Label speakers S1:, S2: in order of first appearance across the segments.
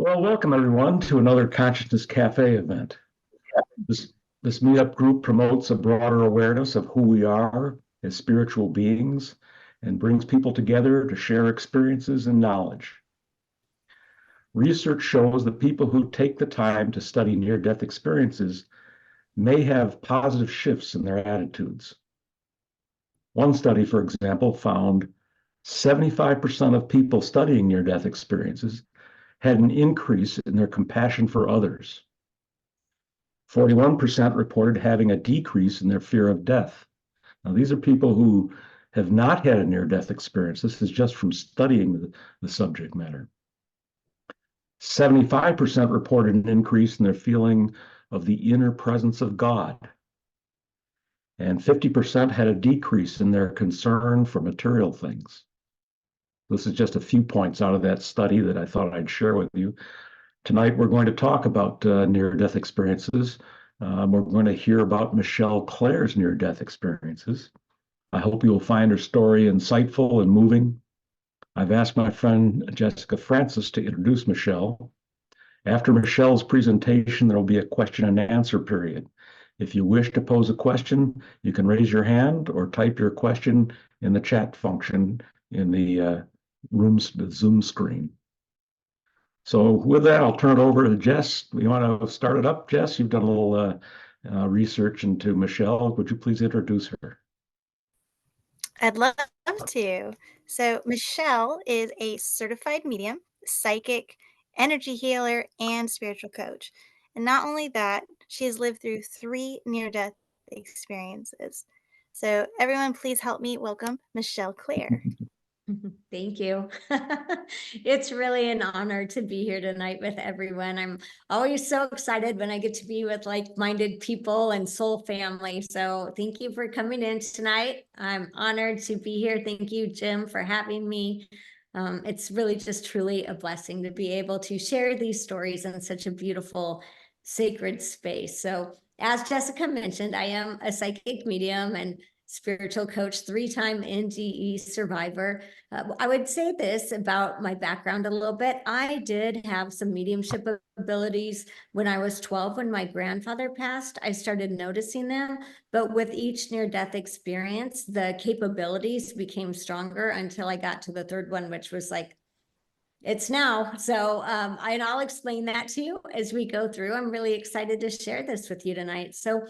S1: Well, welcome everyone to another Consciousness Cafe event. This, this meetup group promotes a broader awareness of who we are as spiritual beings and brings people together to share experiences and knowledge. Research shows that people who take the time to study near-death experiences may have positive shifts in their attitudes. One study, for example, found 75% of people studying near-death experiences had an increase in their compassion for others. 41% reported having a decrease in their fear of death. Now, these are people who have not had a near-death experience. This is just from studying the subject matter. 75% reported an increase in their feeling of the inner presence of God. And 50% had a decrease in their concern for material things. This is just a few points out of that study that I thought I'd share with you. Tonight, we're going to talk about near-death experiences. We're going to hear about Michelle Clare's near-death experiences. I hope you will find her story insightful and moving. I've asked my friend Jessica Francis to introduce Michelle. After Michelle's presentation, there will be a question and answer period. If you wish to pose a question, you can raise your hand or type your question in the chat function in the Zoom screen. So with that, I'll turn it over to Jess. You want to start it up, Jess? You've done a little research into Michelle. Would you please introduce her?
S2: I'd love to. So Michelle is a certified medium, psychic, energy healer, and spiritual coach. And not only that, she has lived through 3 near-death experiences. So everyone, please help me welcome Michelle Clare.
S3: Thank you. It's really an honor to be here tonight with everyone. I'm always so excited when I get to be with like-minded people and soul family. So thank you for coming in tonight. I'm honored to be here. Thank you, Jim, for having me. It's really just truly a blessing to be able to share these stories in such a beautiful, sacred space. So as Jessica mentioned, I am a psychic medium and spiritual coach, 3-time NDE survivor. I would say this about my background a little bit. I did have some mediumship abilities when I was 12. When my grandfather passed, I started noticing them. But with each near-death experience, the capabilities became stronger until I got to the 3rd one, which was like, it's now. So and I'll explain that to you as we go through. I'm really excited to share this with you tonight. So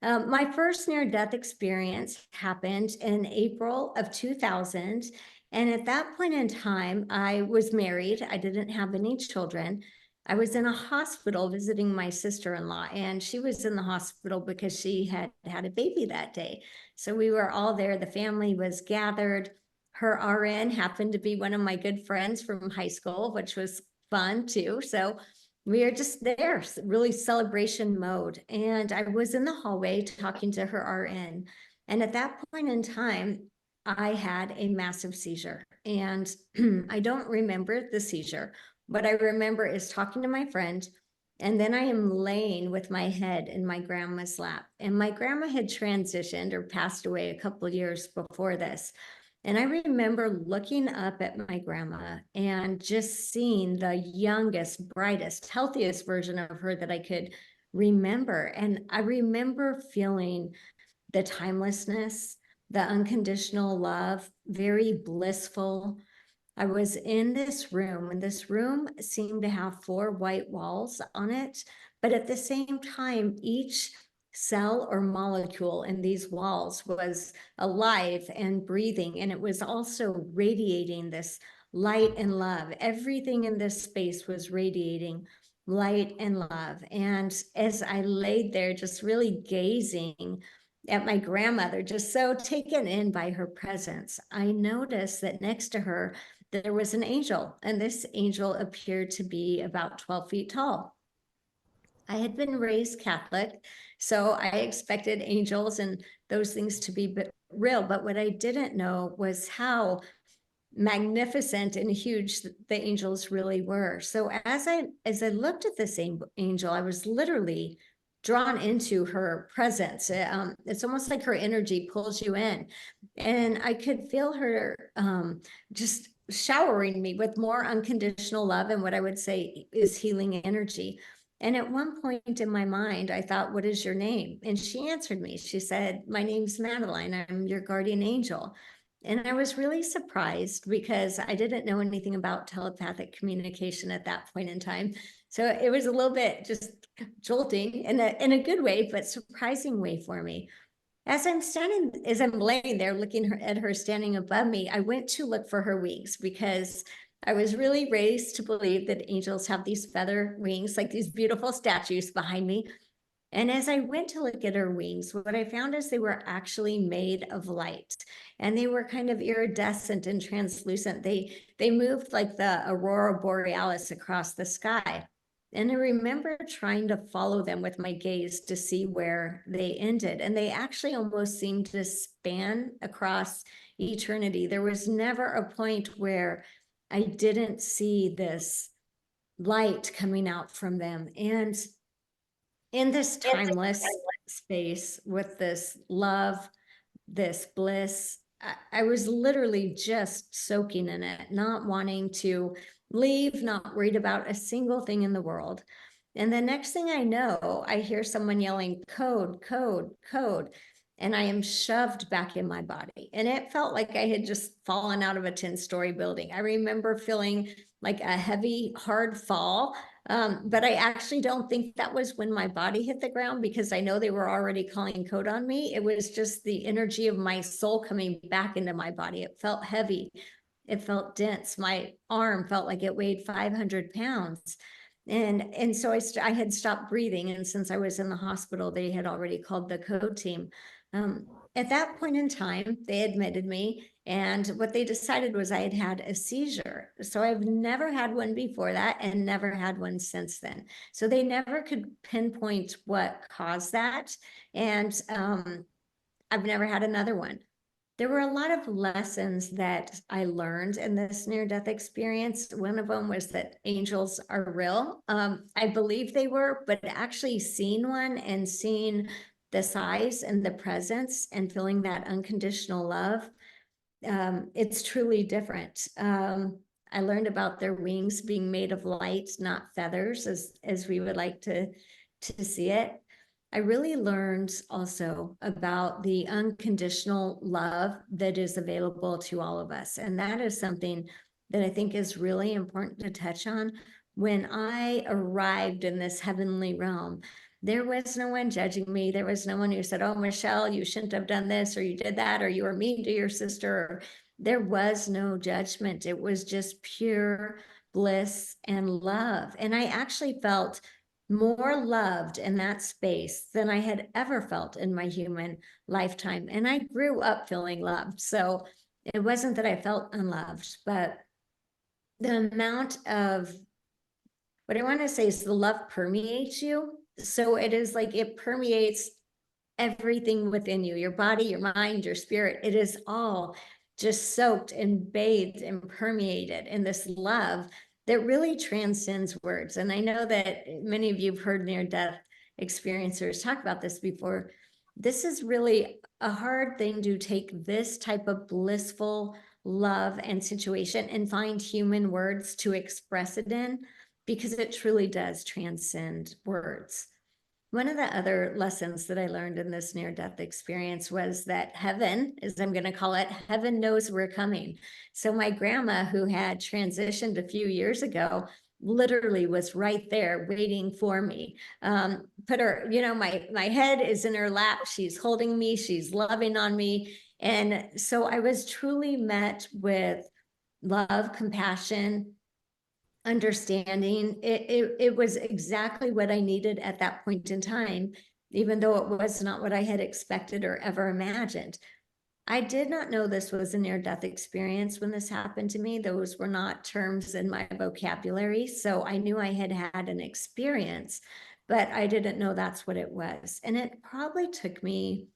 S3: my first near-death experience happened in April of 2000. And at that point in time, I was married. I didn't have any children. I was in a hospital visiting my sister-in-law, and she was in the hospital because she had had a baby that day. So we were all there. The family was gathered. Her RN happened to be one of my good friends from high school, which was fun too. So we are just there, really celebration mode. And I was in the hallway talking to her RN. And at that point in time, I had a massive seizure. And I don't remember the seizure. What I remember is talking to my friend. And then I am laying with my head in my grandma's lap. And my grandma had transitioned or passed away a couple of years before this. And I remember looking up at my grandma and just seeing the youngest, brightest, healthiest version of her that I could remember. And I remember feeling the timelessness, the unconditional love, very blissful. I was in this room, and this room seemed to have 4 white walls on it. But at the same time, each cell or molecule in these walls was alive and breathing, and it was also radiating this light and love. Everything in this space was radiating light and love. And as I laid there just really gazing at my grandmother, just so taken in by her presence, I noticed that next to her there was an angel, and this angel appeared to be about 12 feet tall. I had been raised Catholic, so I expected angels and those things to be real. But what I didn't know was how magnificent and huge the angels really were. So as I looked at this angel, I was literally drawn into her presence. It's almost like her energy pulls you in, and I could feel her just showering me with more unconditional love and what I would say is healing energy. And at one point in my mind, I thought, what is your name? And she answered me. She said, my name's Madeline. I'm your guardian angel. And I was really surprised because I didn't know anything about telepathic communication at that point in time. So it was a little bit just jolting in a good way, but surprising way for me. As I'm laying there looking at her standing above me, I went to look for her wings because I was really raised to believe that angels have these feather wings, like these beautiful statues behind me. And as I went to look at her wings, what I found is they were actually made of light, and they were kind of iridescent and translucent. They moved like the aurora borealis across the sky. And I remember trying to follow them with my gaze to see where they ended. And they actually almost seemed to span across eternity. There was never a point where I didn't see this light coming out from them. And in this timeless space with this love, this bliss, I was literally just soaking in it, not wanting to leave, not worried about a single thing in the world. And the next thing I know, I hear someone yelling, code, code, code. And I am shoved back in my body. And it felt like I had just fallen out of a 10-story building. I remember feeling like a heavy, hard fall. But I actually don't think that was when my body hit the ground, because I know they were already calling code on me. It was just the energy of my soul coming back into my body. It felt heavy. It felt dense. My arm felt like it weighed 500 pounds. And so I had stopped breathing. And since I was in the hospital, they had already called the code team. At that point in time, they admitted me, and what they decided was I had had a seizure. So I've never had one before that and never had one since then. So they never could pinpoint what caused that. And I've never had another one. There were a lot of lessons that I learned in this near-death experience. One of them was that angels are real. I believe they were, but actually seeing one and seeing the size and the presence and feeling that unconditional love, it's truly different. I learned about their wings being made of light, not feathers, as we would like to see it. I really learned also about the unconditional love that is available to all of us. And that is something that I think is really important to touch on. When I arrived in this heavenly realm, there was no one judging me. There was no one who said, oh, Michelle, you shouldn't have done this, or you did that, or you were mean to your sister. There was no judgment. It was just pure bliss and love. And I actually felt more loved in that space than I had ever felt in my human lifetime. And I grew up feeling loved. So it wasn't that I felt unloved, but the amount of, what I want to say is the love permeates you. So it is like it permeates everything within you, your body, your mind, your spirit. It is all just soaked and bathed and permeated in this love that really transcends words. And I know that many of you have heard near-death experiencers talk about this before. This is really a hard thing to take this type of blissful love and situation and find human words to express it in, because it truly does transcend words. One of the other lessons that I learned in this near-death experience was that heaven, as I'm going to call it, heaven knows we're coming. So my grandma, who had transitioned a few years ago, literally was right there waiting for me. Put her, my head is in her lap. She's holding me. She's loving on me. And so I was truly met with love, compassion, understanding. It was exactly what I needed at that point in time, even though it was not what I had expected or ever imagined. I did not know this was a near-death experience when this happened to me. Those were not terms in my vocabulary. So I knew I had had an experience, but I didn't know that's what it was. And it probably took me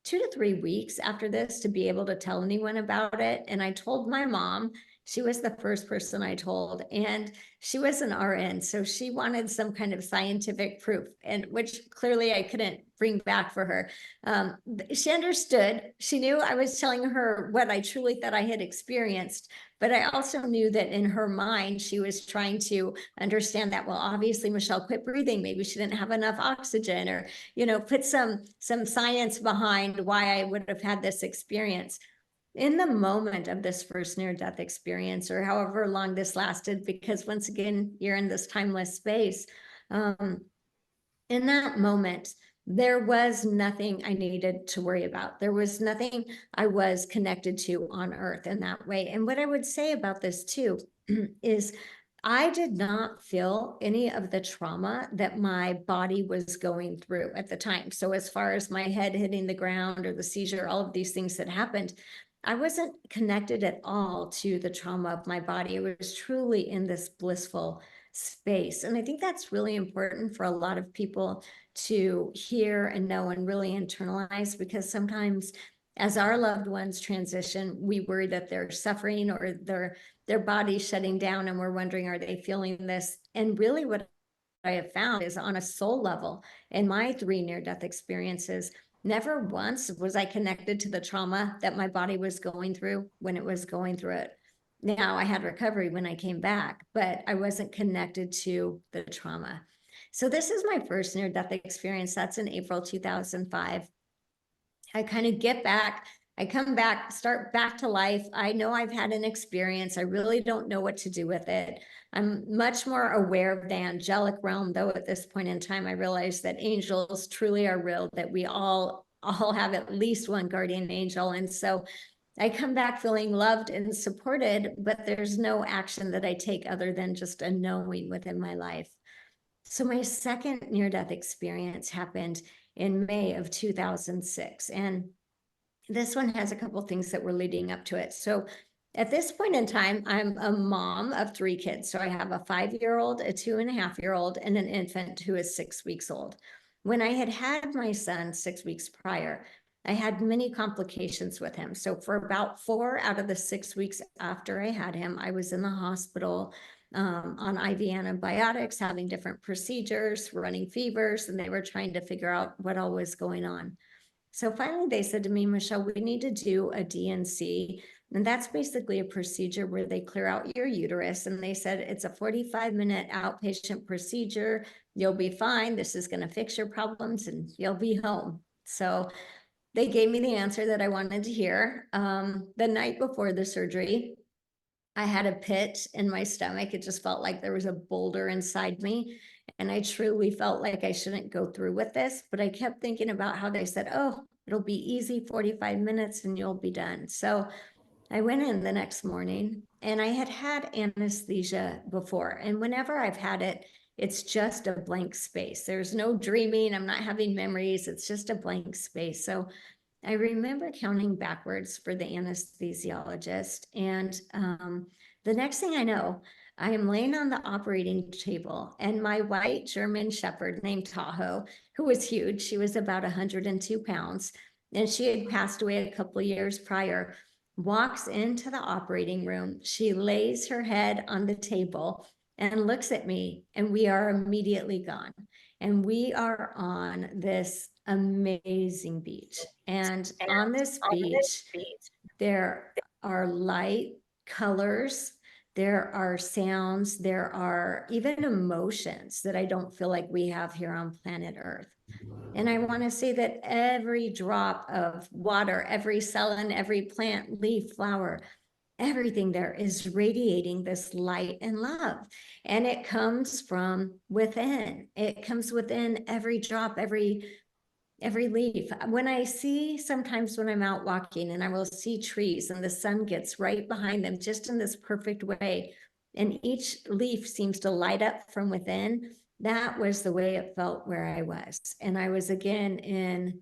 S3: 2 to 3 weeks after this to be able to tell anyone about it. And I told my mom. She was the first person I told, and she was an RN, so she wanted some kind of scientific proof, and which clearly I couldn't bring back for her. She understood. She knew I was telling her what I truly thought I had experienced, but I also knew that in her mind, she was trying to understand that, well, obviously Michelle quit breathing. Maybe she didn't have enough oxygen, or, put some science behind why I would have had this experience. In the moment of this first near-death experience, or however long this lasted, because once again, you're in this timeless space, in that moment, there was nothing I needed to worry about. There was nothing I was connected to on earth in that way. And what I would say about this too is I did not feel any of the trauma that my body was going through at the time. So as far as my head hitting the ground or the seizure, all of these things that happened, I wasn't connected at all to the trauma of my body. It was truly in this blissful space. And I think that's really important for a lot of people to hear and know and really internalize, because sometimes as our loved ones transition, we worry that they're suffering or their body's shutting down, and we're wondering, are they feeling this? And really what I have found is, on a soul level, in my 3 near-death experiences, never once was I connected to the trauma that my body was going through when it was going through it. Now, I had recovery when I came back, but I wasn't connected to the trauma. So this is my first near-death experience. That's in April 2005. I kind of get back, I come back, start back to life. I know I've had an experience. I really don't know what to do with it. I'm much more aware of the angelic realm, though at this point in time, I realize that angels truly are real, that we all have at least one guardian angel. And so I come back feeling loved and supported, but there's no action that I take other than just a knowing within my life. So my second near-death experience happened in May of 2006. And this one has a couple things that were leading up to it. So at this point in time, I'm a mom of 3 kids. So I have a 5-year-old, a 2.5-year-old, and an infant who is 6 weeks old. When I had my son 6 weeks prior, I had many complications with him. So for about 4 out of the 6 weeks after I had him, I was in the hospital on IV antibiotics, having different procedures, running fevers, and they were trying to figure out what all was going on. So finally they said to me, Michelle, we need to do a DNC. And that's basically a procedure where they clear out your uterus. And they said, it's a 45-minute outpatient procedure. You'll be fine. This is going to fix your problems and you'll be home. So they gave me the answer that I wanted to hear. The night before the surgery, I had a pit in my stomach. It just felt like there was a boulder inside me. And I truly felt like I shouldn't go through with this, but I kept thinking about how they said, oh, it'll be easy, 45 minutes and you'll be done. So I went in the next morning, and I had anesthesia before. And whenever I've had it, it's just a blank space. There's no dreaming. I'm not having memories. It's just a blank space. So I remember counting backwards for the anesthesiologist. And the next thing I know, I am laying on the operating table, and my white German Shepherd named Tahoe, who was huge, she was about 102 pounds, and she had passed away a couple of years prior, walks into the operating room. She lays her head on the table and looks at me, and we are immediately gone. And we are on this amazing beach. And on this beach, there are light, colors, there are sounds, there are even emotions that I don't feel like we have here on planet Earth. And I want to say that every drop of water, every cell in every plant, leaf, flower, everything there is radiating this light and love. And it comes from within. It comes within every drop, every leaf. When I see, sometimes when I'm out walking and I will see trees and the sun gets right behind them just in this perfect way, and each leaf seems to light up from within, that was the way it felt where I was. And I was again in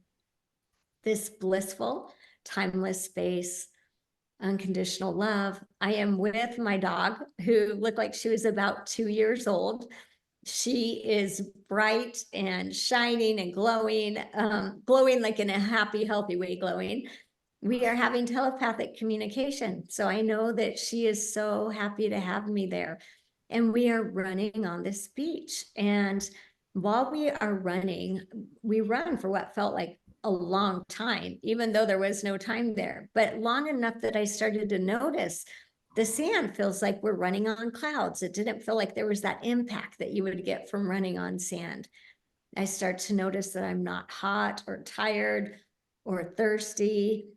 S3: this blissful, timeless space, unconditional love. I am with my dog, who looked like she was about 2 years old. She is bright and shining and glowing, glowing like in a happy, healthy way, glowing. we are having telepathic communication. So I know that she is so happy to have me there. And we are running on this beach. And while we are running, we run for what felt like a long time, even though there was no time there, but long enough that I started to notice the sand feels like we're running on clouds. It didn't feel like there was that impact that you would get from running on sand. I start to notice that I'm not hot or tired or thirsty.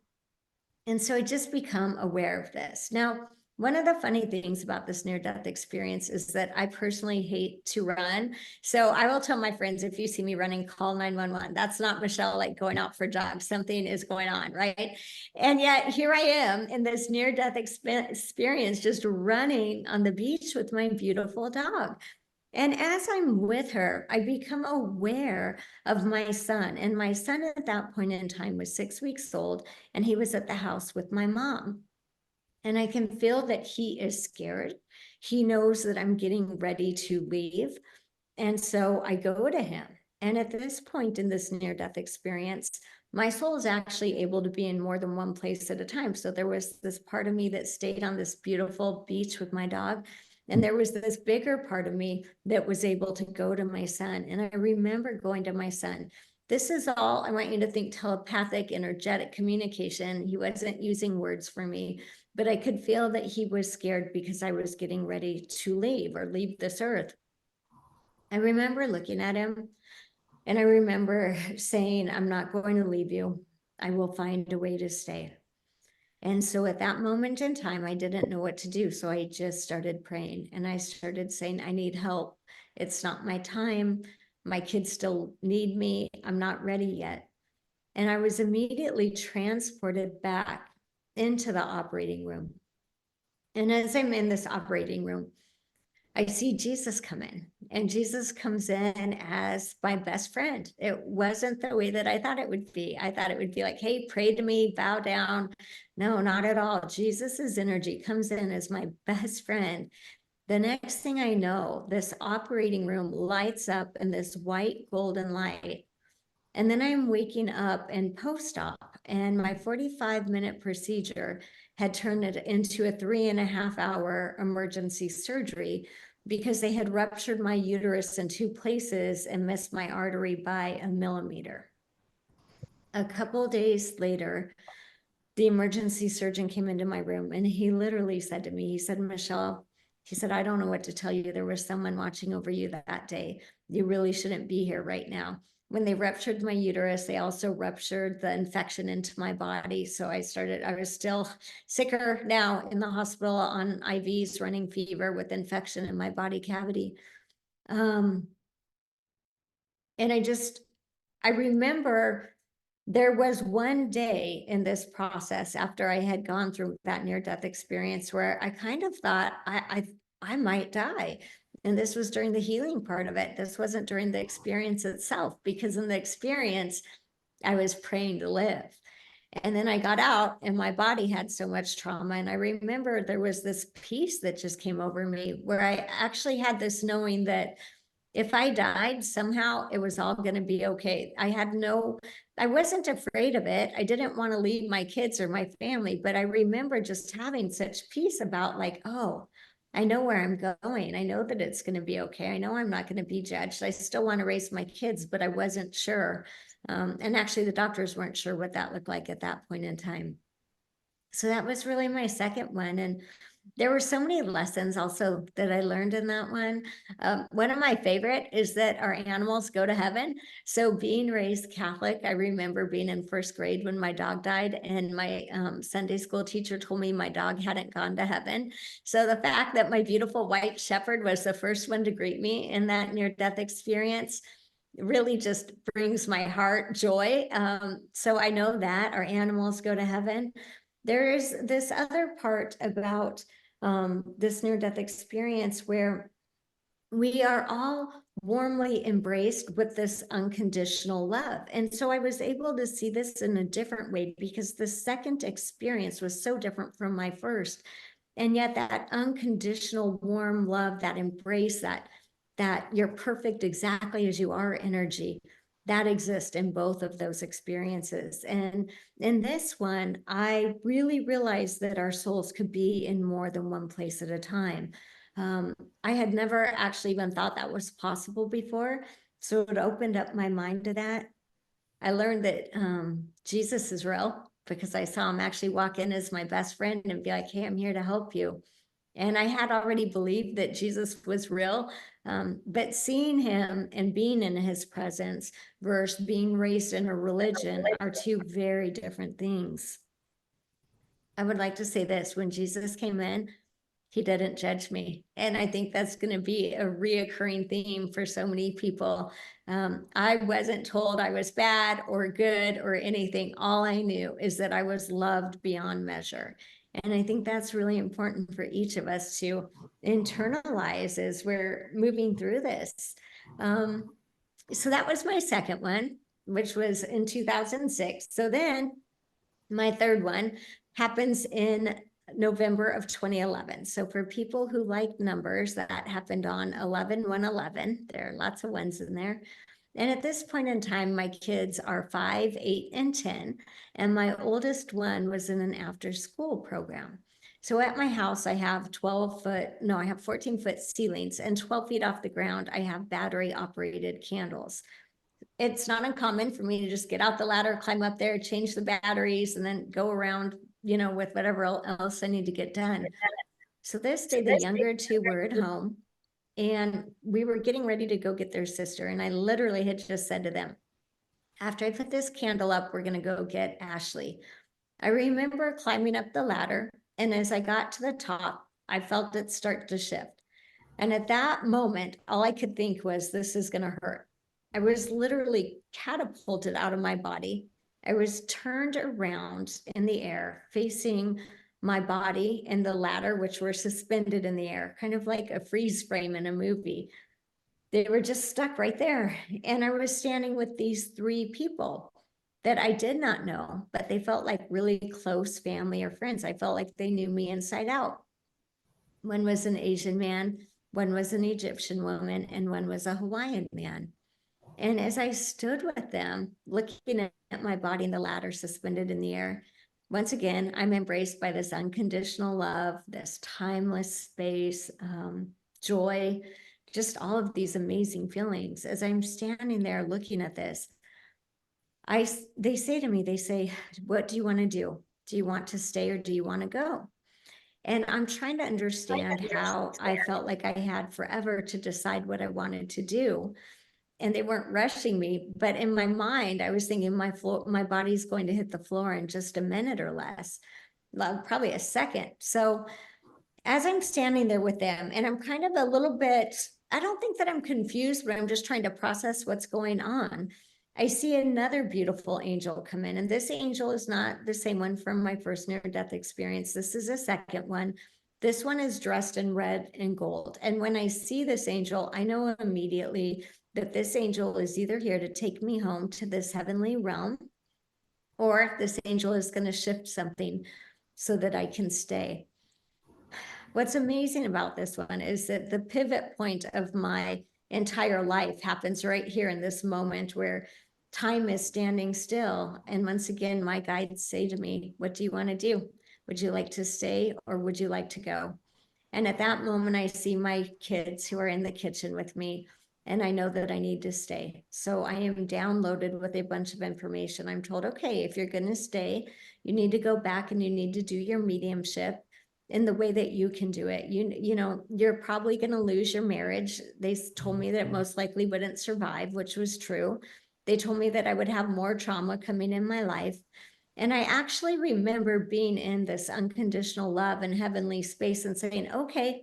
S3: And so I just become aware of this. Now, one of the funny things about this near-death experience is that I personally hate to run. So I will tell my friends, if you see me running, call 911. That's not Michelle like going out for jogs. Something is going on, right? And yet here I am in this near-death experience, just running on the beach with my beautiful dog. And as I'm with her, I become aware of my son. And my son at that point in time was 6 weeks old, and he was at the house with my mom. And I can feel that he is scared. He knows that I'm getting ready to leave. And so I go to him. And at this point in this near-death experience, my soul is actually able to be in more than one place at a time. So there was this part of me that stayed on this beautiful beach with my dog. And there was this bigger part of me that was able to go to my son. And I remember going to my son. This is all, I want you to think telepathic, energetic communication. He wasn't using words for me, but I could feel that he was scared because I was getting ready to leave or leave this earth. I remember looking at him and I remember saying, I'm not going to leave you. I will find a way to stay. And so at that moment in time, I didn't know what to do. So I just started praying and I started saying, I need help. It's not my time. My kids still need me. I'm not ready yet. And I was immediately transported back into the operating room. And as I'm in this operating room, I see Jesus come in, and Jesus comes in as my best friend. It wasn't the way that I thought it would be. I thought it would be like, hey, pray to me, bow down. No, not at all. Jesus's energy comes in as my best friend. The next thing I know, this operating room lights up in this white golden light. And then I'm waking up in post-op, and my 45-minute procedure had turned it into a 3.5-hour emergency surgery because they had ruptured my uterus in 2 places and missed my artery by 1 millimeter. A couple days later, the emergency surgeon came into my room and he literally said to me, he said, Michelle, he said, I don't know what to tell you. There was someone watching over you that day. You really shouldn't be here right now. When they ruptured my uterus, they also ruptured the infection into my body. So I was still sicker now in the hospital on IVs, running fever with infection in my body cavity. And I remember there was one day in this process after I had gone through that near-death experience where I kind of thought I might die. And this was during the healing part of it. This wasn't during the experience itself, because in the experience, I was praying to live. And then I got out and my body had so much trauma. And I remember there was this peace that just came over me where I actually had this knowing that if I died, somehow it was all going to be okay. I wasn't afraid of it. I didn't want to leave my kids or my family, but I remember just having such peace about like, oh, I know where I'm going. I know that it's going to be okay. I know I'm not going to be judged. I still want to raise my kids, but I wasn't sure. And actually the doctors weren't sure what that looked like at that point in time. So that was really my second one. And there were so many lessons also that I learned in that one. One of my favorite is that our animals go to heaven. So being raised Catholic, I remember being in first grade when my dog died, and my Sunday school teacher told me my dog hadn't gone to heaven. So the fact that my beautiful white shepherd was the first one to greet me in that near-death experience really just brings my heart joy. So I know that our animals go to heaven. There is this other part about this near-death experience where we are all warmly embraced with this unconditional love. And so I was able to see this in a different way because the second experience was so different from my first. And yet that unconditional warm love, that embrace, that you're perfect exactly as you are energy that exists in both of those experiences. And in this one, I really realized that our souls could be in more than one place at a time. I had never actually even thought that was possible before. So it opened up my mind to that. I learned that Jesus is real because I saw him actually walk in as my best friend and be like, hey, I'm here to help you. And I had already believed that Jesus was real, but seeing him and being in his presence versus being raised in a religion are two very different things. I would like to say this: when Jesus came in, he didn't judge me. And I think that's going to be a reoccurring theme for so many people. I wasn't told I was bad or good or anything. All I knew is that I was loved beyond measure. And I think that's really important for each of us to internalize as we're moving through this. So that was my second one, which was in 2006. So then my third one happens in November of 2011. So for people who like numbers, that happened on 11/1/11. There are lots of ones in there. And at this point in time, my kids are 5, 8, and 10. And my oldest one was in an after school program. So at my house, I have 14-foot ceilings, and 12 feet off the ground, I have battery operated candles. It's not uncommon for me to just get out the ladder, climb up there, change the batteries, and then go around, with whatever else I need to get done. So this day, the younger two were at home, and we were getting ready to go get their sister. And I literally had just said to them, after I put this candle up, we're going to go get Ashley. I remember climbing up the ladder, and as I got to the top, I felt it start to shift. And at that moment, all I could think was, this is going to hurt. I was literally catapulted out of my body. I was turned around in the air, facing my body and the ladder, which were suspended in the air, kind of like a freeze frame in a movie. They were just stuck right there. And I was standing with these three people that I did not know, but they felt like really close family or friends. I felt like they knew me inside out. One was an Asian man, one was an Egyptian woman, and one was a Hawaiian man. And as I stood with them, looking at my body and the ladder suspended in the air, once again, I'm embraced by this unconditional love, this timeless space, joy, just all of these amazing feelings. As I'm standing there looking at this, they say to me, what do you want to do? Do you want to stay or do you want to go? And I'm trying to understand how I felt like I had forever to decide what I wanted to do. And they weren't rushing me, but in my mind, I was thinking my body's going to hit the floor in just a minute or less, probably a second. So as I'm standing there with them, and I'm kind of a little bit, I don't think that I'm confused, but I'm just trying to process what's going on. I see another beautiful angel come in, and this angel is not the same one from my first near-death experience. This is a second one. This one is dressed in red and gold. And when I see this angel, I know immediately that this angel is either here to take me home to this heavenly realm, or this angel is going to shift something so that I can stay. What's amazing about this one is that the pivot point of my entire life happens right here in this moment where time is standing still. And once again, my guides say to me, what do you want to do? Would you like to stay or would you like to go? And at that moment, I see my kids who are in the kitchen with me, and I know that I need to stay. So I am downloaded with a bunch of information. I'm told, okay, if you're going to stay, you need to go back and you need to do your mediumship in the way that you can do it. You're probably going to lose your marriage. They told me that it most likely wouldn't survive, which was true. They told me that I would have more trauma coming in my life. And I actually remember being in this unconditional love and heavenly space and saying, okay,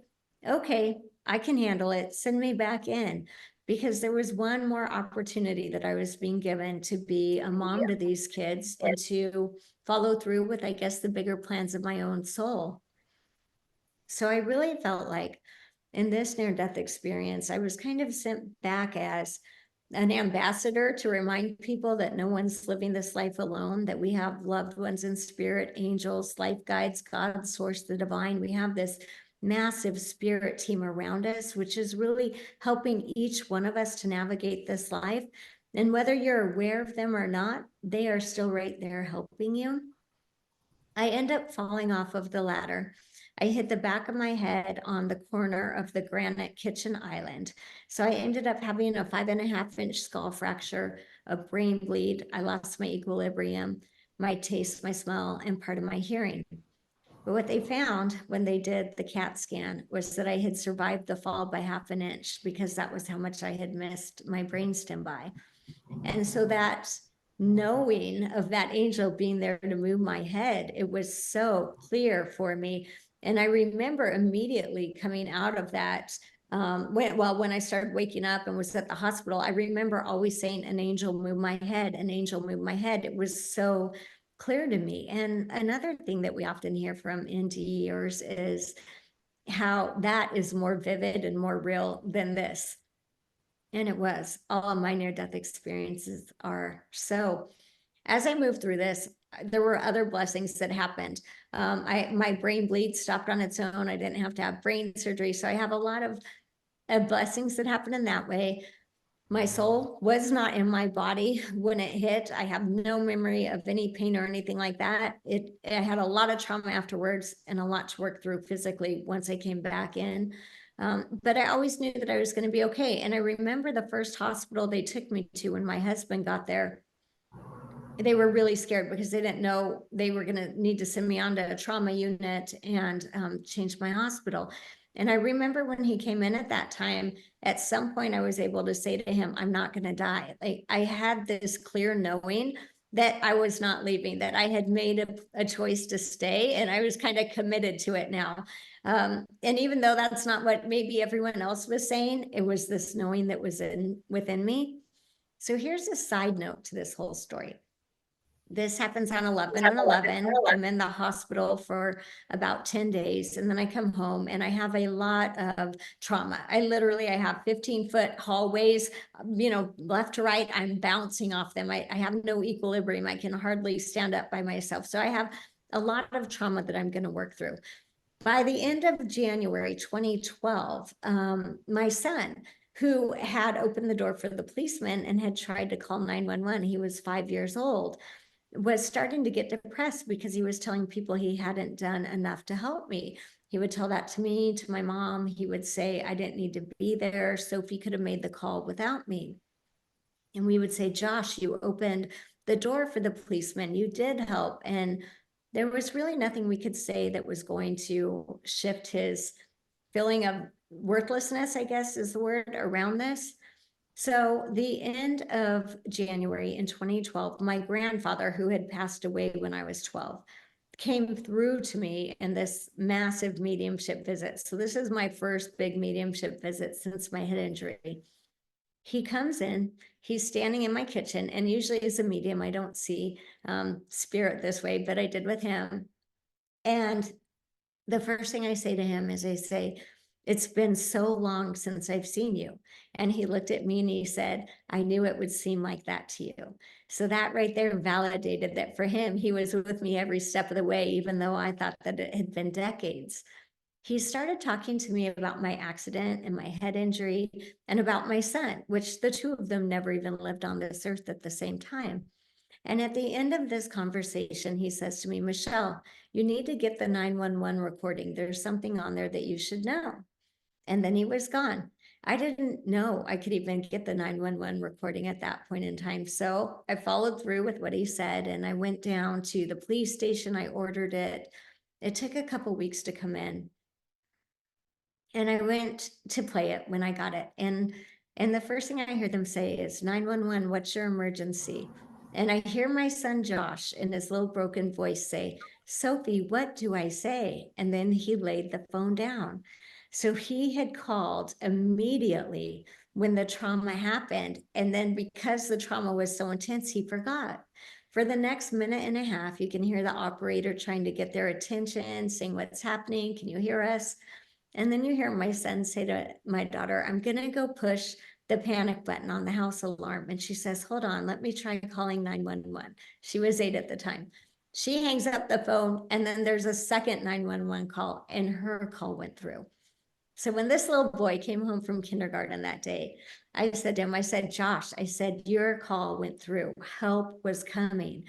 S3: I can handle it. Send me back in. Because there was one more opportunity that I was being given to be a mom to these kids and to follow through with, I guess, the bigger plans of my own soul. So I really felt like in this near-death experience, I was kind of sent back as an ambassador to remind people that no one's living this life alone, that we have loved ones in spirit, angels, life guides, God, source, the divine. We have this massive spirit team around us, which is really helping each one of us to navigate this life. And whether you're aware of them or not, they are still right there helping you. I end up falling off of the ladder. I hit the back of my head on the corner of the granite kitchen island. So I ended up having a 5.5-inch skull fracture, a brain bleed. I lost my equilibrium, my taste, my smell, and part of my hearing. But what they found when they did the CAT scan was that I had survived the fall by 1/2 inch, because that was how much I had missed my brainstem by. And so that knowing of that angel being there to move my head, it was so clear for me. And I remember immediately coming out of that, when I started waking up and was at the hospital, I remember always saying, an angel moved my head, an angel moved my head. It was so clear to me. And another thing that we often hear from NDEs is how that is more vivid and more real than this. And it was. All of my near-death experiences are. So as I moved through this, there were other blessings that happened. My brain bleed stopped on its own. I didn't have to have brain surgery. So I have a lot of blessings that happened in that way. My soul was not in my body when it hit. I have no memory of any pain or anything like that. I had a lot of trauma afterwards and a lot to work through physically once I came back in. But I always knew that I was going to be okay. And I remember the first hospital they took me to when my husband got there. They were really scared because they didn't know they were going to need to send me on to a trauma unit and change my hospital. And I remember when he came in at that time, at some point I was able to say to him, I'm not going to die. Like, I had this clear knowing that I was not leaving, that I had made a choice to stay, and I was kind of committed to it now. And even though that's not what maybe everyone else was saying, it was this knowing that was within me. So here's a side note to this whole story. This happens on 11/11. I'm in the hospital for about 10 days, and then I come home and I have a lot of trauma. I have 15-foot hallways, left to right. I'm bouncing off them. I have no equilibrium. I can hardly stand up by myself. So I have a lot of trauma that I'm going to work through. By the end of January 2012, my son, who had opened the door for the policeman and had tried to call 911, he was 5 years old, was starting to get depressed because he was telling people he hadn't done enough to help me. He would tell that to me, to my mom. He would say, I didn't need to be there. Sophie could have made the call without me. And we would say, Josh, you opened the door for the policeman. You did help. And there was really nothing we could say that was going to shift his feeling of worthlessness, I guess is the word, around this. So the end of January in 2012, my grandfather, who had passed away when I was 12, came through to me in this massive mediumship visit. So this is my first big mediumship visit since my head injury. He comes in, he's standing in my kitchen, and usually as a medium, I don't see spirit this way, but I did with him. And the first thing I say to him is I say, it's been so long since I've seen you. And he looked at me and he said, I knew it would seem like that to you. So that right there validated that for him, he was with me every step of the way, even though I thought that it had been decades. He started talking to me about my accident and my head injury and about my son, which the two of them never even lived on this earth at the same time. And at the end of this conversation, he says to me, Michelle, you need to get the 911 recording. There's something on there that you should know. And then he was gone. I didn't know I could even get the 911 recording at that point in time. So I followed through with what he said, and I went down to the police station. I ordered it. It took a couple weeks to come in. And I went to play it when I got it. And the first thing I heard them say is, 911, what's your emergency? And I hear my son Josh in his little broken voice say, Sophie, what do I say? And then he laid the phone down. So he had called immediately when the trauma happened. And then because the trauma was so intense, he forgot. For the next minute and a half, you can hear the operator trying to get their attention, saying, what's happening? Can you hear us? And then you hear my son say to my daughter, I'm going to go push the panic button on the house alarm. And she says, hold on, let me try calling 911. She was 8 at the time. She hangs up the phone, and then there's a second 911 call, and her call went through. So when this little boy came home from kindergarten that day, I said to him, I said, Josh, I said, your call went through. Help was coming.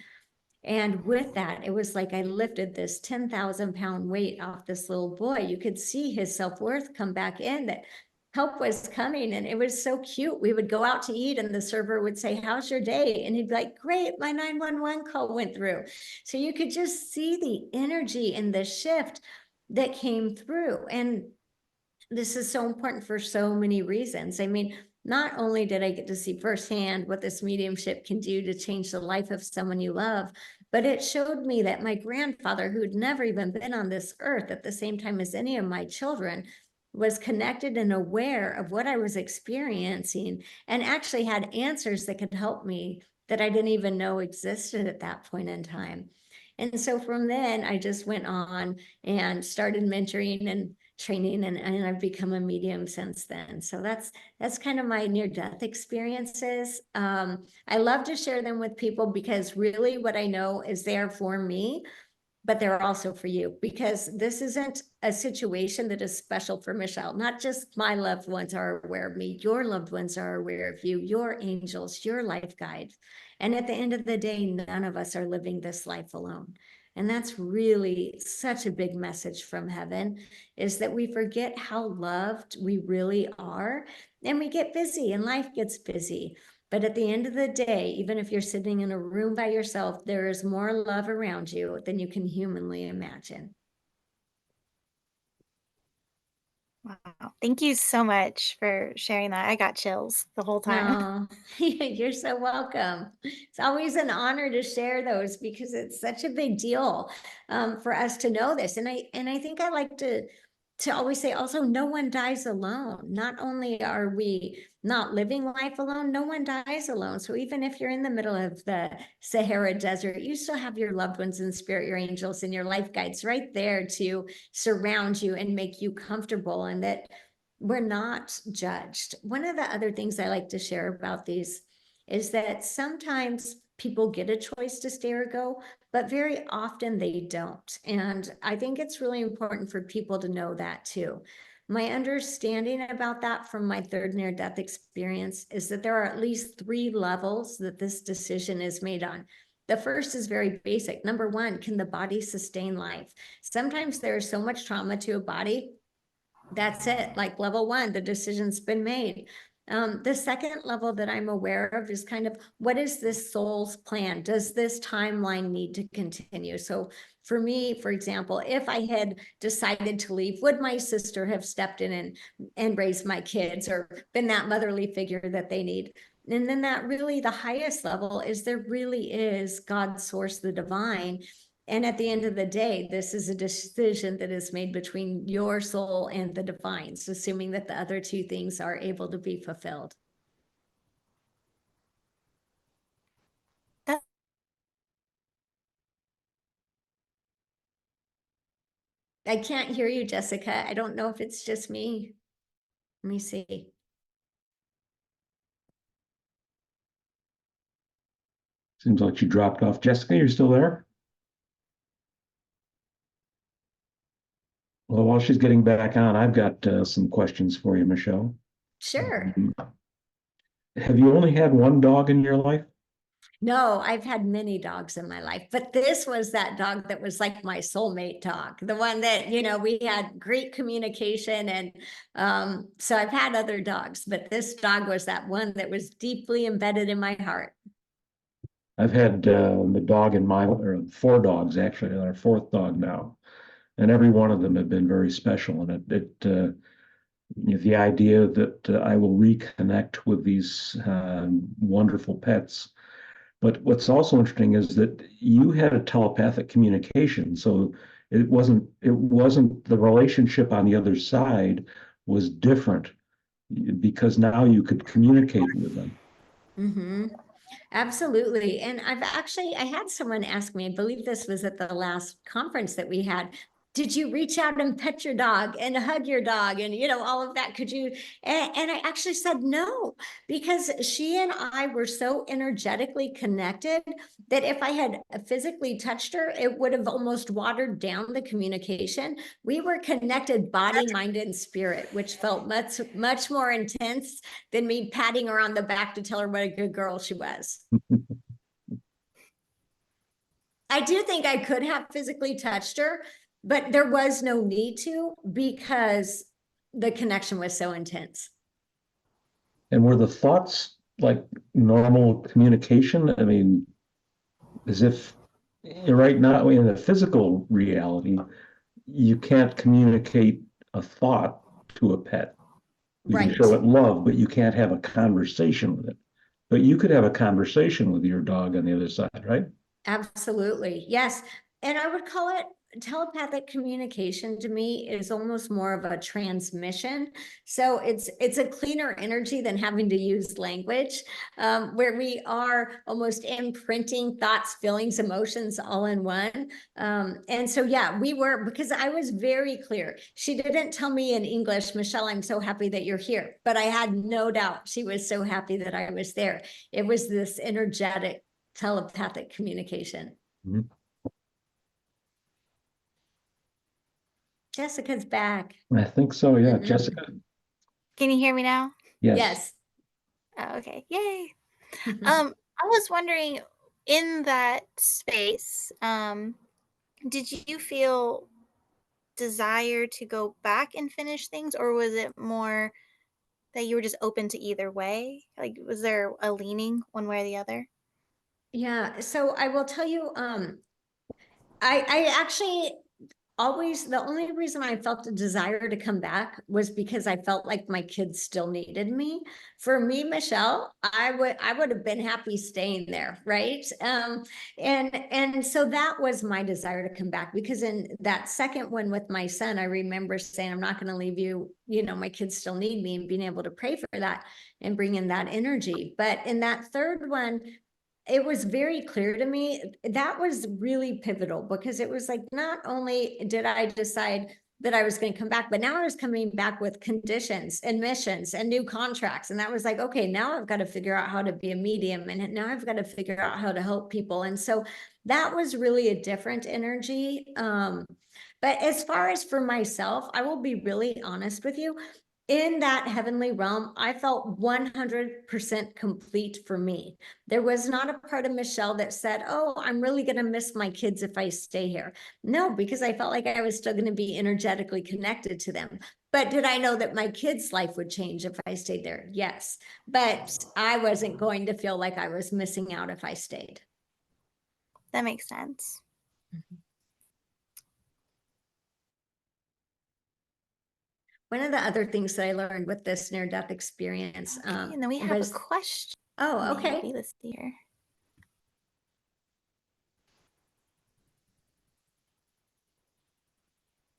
S3: And with that, it was like I lifted this 10,000-pound weight off this little boy. You could see his self-worth come back in, that help was coming. And it was so cute. We would go out to eat and the server would say, how's your day? And he'd be like, great, my 911 call went through. So you could just see the energy and the shift that came through. And this is so important for so many reasons. I mean, not only did I get to see firsthand what this mediumship can do to change the life of someone you love, but it showed me that my grandfather, who'd never even been on this earth at the same time as any of my children, was connected and aware of what I was experiencing and actually had answers that could help me that I didn't even know existed at that point in time. And so from then, I just went on and started mentoring and training, and I've become a medium since then. So that's kind of my near-death experiences. I love to share them with people because really what I know is they are for me, but they're also for you, because this isn't a situation that is special for Michelle. Not just my loved ones are aware of me, your loved ones are aware of you, your angels, your life guides. And at the end of the day, none of us are living this life alone. And that's really such a big message from heaven, is that we forget how loved we really are, and we get busy and life gets busy. But at the end of the day, even if you're sitting in a room by yourself, there is more love around you than you can humanly imagine.
S2: Wow. Thank you so much for sharing that. I got chills the whole time.
S3: No, you're so welcome. It's always an honor to share those because it's such a big deal for us to know this. And I think I like to always say also, no one dies alone. Not only are we not living life alone, no one dies alone. So even if you're in the middle of the Sahara Desert, you still have your loved ones in spirit, your angels and your life guides right there to surround you and make you comfortable, and that we're not judged. One of the other things I like to share about these is that sometimes people get a choice to stay or go, but very often they don't. And I think it's really important for people to know that too. My understanding about that from my third near-death experience is that there are at least 3 levels that this decision is made on. The first is very basic. Number 1, can the body sustain life? Sometimes there is so much trauma to a body, that's it, like level 1, the decision's been made. The second level that I'm aware of is kind of, what is this soul's plan? Does this timeline need to continue? So for me, for example, if I had decided to leave, would my sister have stepped in and raised my kids or been that motherly figure that they need? And then that really, the highest level is there really is God's source, the divine. And at the end of the day, this is a decision that is made between your soul and the divine, so assuming that the other 2 things are able to be fulfilled.
S2: That,
S3: I can't hear you, Jessica. I don't know if it's just me. Let me see.
S1: Seems like you dropped off. Jessica, you're still there? Well, while she's getting back on, I've got some questions for you, Michelle.
S3: Sure.
S1: Have you only had one dog in your life?
S3: No, I've had many dogs in my life, but this was that dog that was like my soulmate dog, the one that, we had great communication. And so I've had other dogs, but this dog was that one that was deeply embedded in my heart.
S1: I've had the dog in my, or 4 dogs actually, our 4th dog now, and every one of them have been very special. And the idea that I will reconnect with these wonderful pets. But what's also interesting is that you had a telepathic communication, so it wasn't the relationship on the other side was different because now you could communicate with them.
S3: Mm-hmm. Absolutely. And I had someone ask me, I believe this was at the last conference that we had, did you reach out and pet your dog and hug your dog and, all of that? Could you? And I actually said no, because she and I were so energetically connected that if I had physically touched her, it would have almost watered down the communication. We were connected body, mind, and spirit, which felt much, much more intense than me patting her on the back to tell her what a good girl she was. I do think I could have physically touched her, but there was no need to, because the connection was so intense.
S1: And were the thoughts like normal communication? I mean, as if right now in the physical reality, you can't communicate a thought to a pet. You can
S3: Right.
S1: show it love, but you can't have a conversation with it. But you could have a conversation with your dog on the other side, right?
S3: Absolutely. Yes. And I would call it telepathic communication. To me is almost more of a transmission. So it's a cleaner energy than having to use language, where we are almost imprinting thoughts, feelings, emotions all in one. And so, yeah, we were, because I was very clear. She didn't tell me in English, Michelle, I'm so happy that you're here. But I had no doubt she was so happy that I was there. It was this energetic telepathic communication.
S1: Mhm.
S3: Jessica's back.
S1: I think so, yeah.
S3: Mhm.
S1: Jessica?
S2: Can you hear me now?
S1: Yes.
S3: Yes.
S2: Oh, okay. Yay. I was wondering, in that space, did you feel desire to go back and finish things, or was it more that you were just open to either way? Like, was there a leaning one way or the other?
S3: Yeah. So I will tell you, I actually always, the only reason I felt a desire to come back was because I felt like my kids still needed me. For me, Michelle, I would have been happy staying there, right? And so that was my desire to come back, because in that second one with my son, I remember saying, I'm not going to leave you, my kids still need me, and being able to pray for that and bring in that energy. But in that third one, it was very clear to me that was really pivotal, because it was like, not only did I decide that I was going to come back, but now I was coming back with conditions and missions and new contracts. And that was like, okay, now I've got to figure out how to be a medium, and now I've got to figure out how to help people. And so that was really a different energy. But as far as for myself, I will be really honest with you. In that heavenly realm, I felt 100% complete for me. There was not a part of Michelle that said, oh, I'm really going to miss my kids if I stay here. No, because I felt like I was still going to be energetically connected to them. But did I know that my kids' life would change if I stayed there? Yes. But I wasn't going to feel like I was missing out if I stayed.
S2: That makes sense.
S3: One of the other things that I learned with this near-death experience
S2: Okay, and then we have a question.
S3: Oh, okay.
S2: Maybe. Let's see here.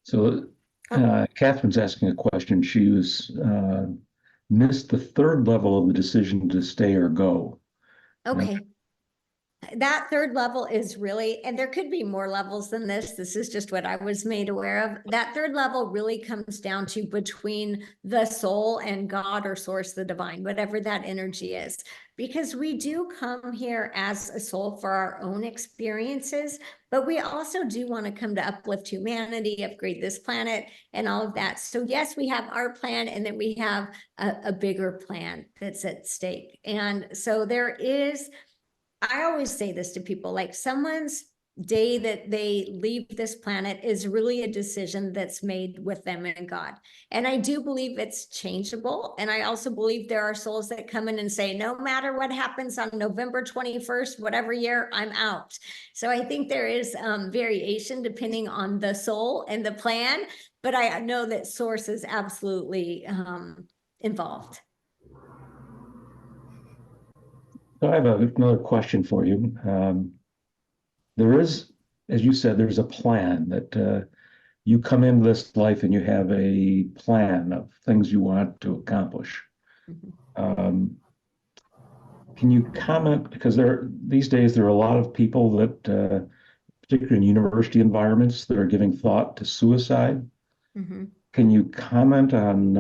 S1: So Catherine's asking a question. She was missed the third level of the decision to stay or go.
S3: Okay. That third level is really, and there could be more levels than this. This is just what I was made aware of. That third level really comes down to between the soul and God or source, the divine, whatever that energy is. Because we do come here as a soul for our own experiences, but we also do want to come to uplift humanity, upgrade this planet, and all of that. So yes, we have our plan, and then we have a bigger plan that's at stake. And so there is, I always say this to people, like, someone's day that they leave this planet is really a decision that's made with them and God. And I do believe it's changeable. And I also believe there are souls that come in and say, no matter what happens on November 21st, whatever year, I'm out. So I think there is variation depending on the soul and the plan, but I know that source is absolutely involved.
S1: So I have another question for you. There is, as you said, there's a plan that you come into this life and you have a plan of things you want to accomplish. Can you comment, because these days there are a lot of people that particularly in university environments that are giving thought to suicide.
S3: Mm-hmm.
S1: Can you comment on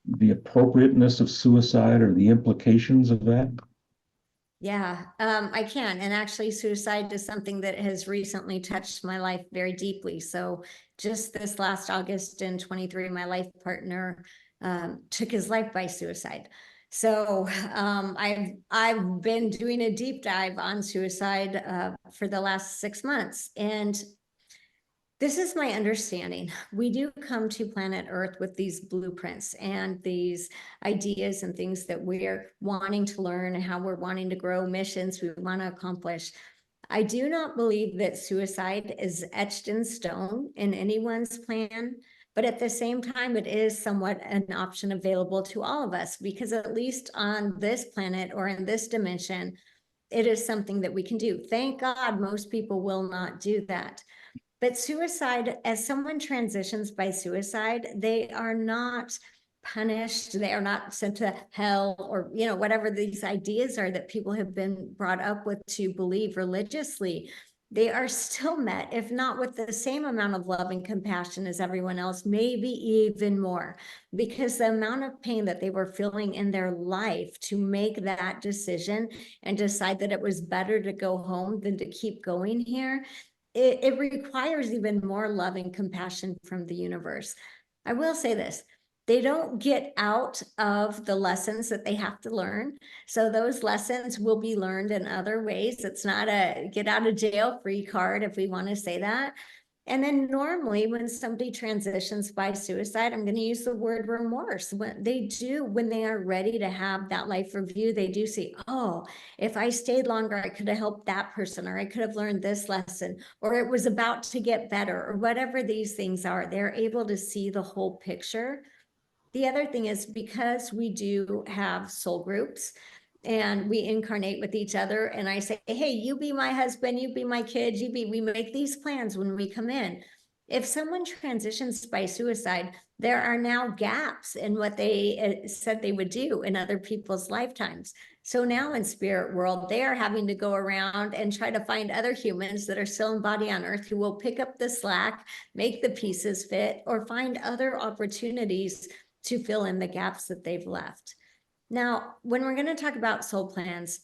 S1: the appropriateness of suicide or the implications of that?
S3: Yeah, I can. And actually, suicide is something that has recently touched my life very deeply. So just this last August in 23, my life partner took his life by suicide. So I've been doing a deep dive on suicide for the last 6 months. And this is my understanding. We do come to planet Earth with these blueprints and these ideas and things that we're wanting to learn and how we're wanting to grow, missions we want to accomplish. I do not believe that suicide is etched in stone in anyone's plan, but at the same time, it is somewhat an option available to all of us, because at least on this planet or in this dimension, it is something that we can do. Thank God most people will not do that. But suicide, as someone transitions by suicide, they are not punished. They are not sent to hell, or, you know, whatever these ideas are that people have been brought up with to believe religiously. They are still met, if not with the same amount of love and compassion as everyone else, maybe even more, because the amount of pain that they were feeling in their life to make that decision and decide that it was better to go home than to keep going here, it requires even more love and compassion from the universe. I will say this: they don't get out of the lessons that they have to learn. So those lessons will be learned in other ways. It's not a get out of jail free card, if we want to say that. And then normally when somebody transitions by suicide, I'm going to use the word remorse. When they are ready to have that life review, they do see, oh, if I stayed longer, I could have helped that person, or I could have learned this lesson, or it was about to get better, or whatever these things are. They're able to see the whole picture. The other thing is, because we do have soul groups and we incarnate with each other, and I say, hey, you be my husband, you be my kid, we make these plans when we come in. If someone transitions by suicide, there are now gaps in what they said they would do in other people's lifetimes. So now in spirit world, they are having to go around and try to find other humans that are still in body on earth who will pick up the slack, make the pieces fit, or find other opportunities to fill in the gaps that they've left. Now, when we're going to talk about soul plans,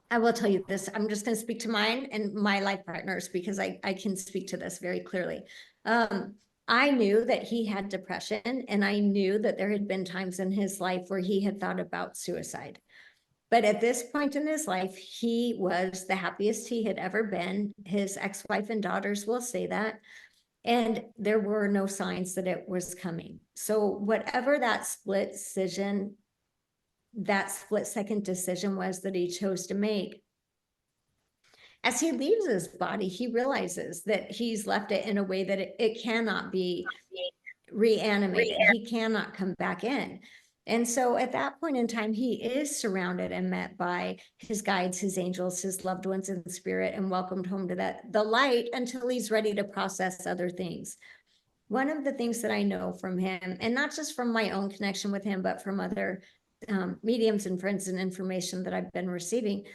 S3: I will tell you this. I'm just going to speak to mine and my life partners, because I can speak to this very clearly. I knew that he had depression, and I knew that there had been times in his life where he had thought about suicide. But at this point in his life, he was the happiest he had ever been. His ex-wife and daughters will say that. And there were no signs that it was coming. So whatever that split second decision was that he chose to make, as he leaves his body, he realizes that he's left it in a way that it cannot be reanimated. He cannot come back in. And so at that point in time, he is surrounded and met by his guides, his angels, his loved ones in spirit, and welcomed home to the light until he's ready to process other things. One of the things that I know from him, and not just from my own connection with him, but from other mediums and friends and information that I've been receiving,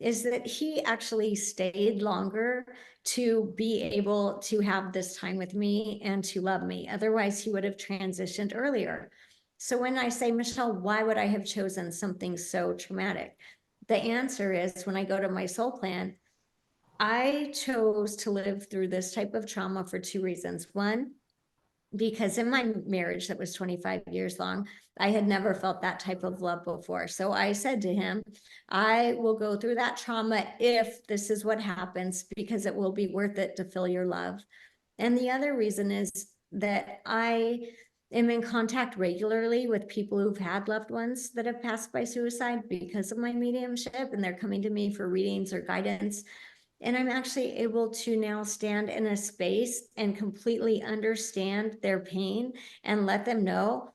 S3: is that he actually stayed longer to be able to have this time with me and to love me. Otherwise, he would have transitioned earlier. So when I say, Michelle, why would I have chosen something so traumatic? The answer is, when I go to my soul plan, I chose to live through this type of trauma for 2 reasons. One, because in my marriage that was 25 years long, I had never felt that type of love before. So I said to him, I will go through that trauma if this is what happens, because it will be worth it to feel your love. And the other reason is that I am in contact regularly with people who've had loved ones that have passed by suicide because of my mediumship, and they're coming to me for readings or guidance. And I'm actually able to now stand in a space and completely understand their pain and let them know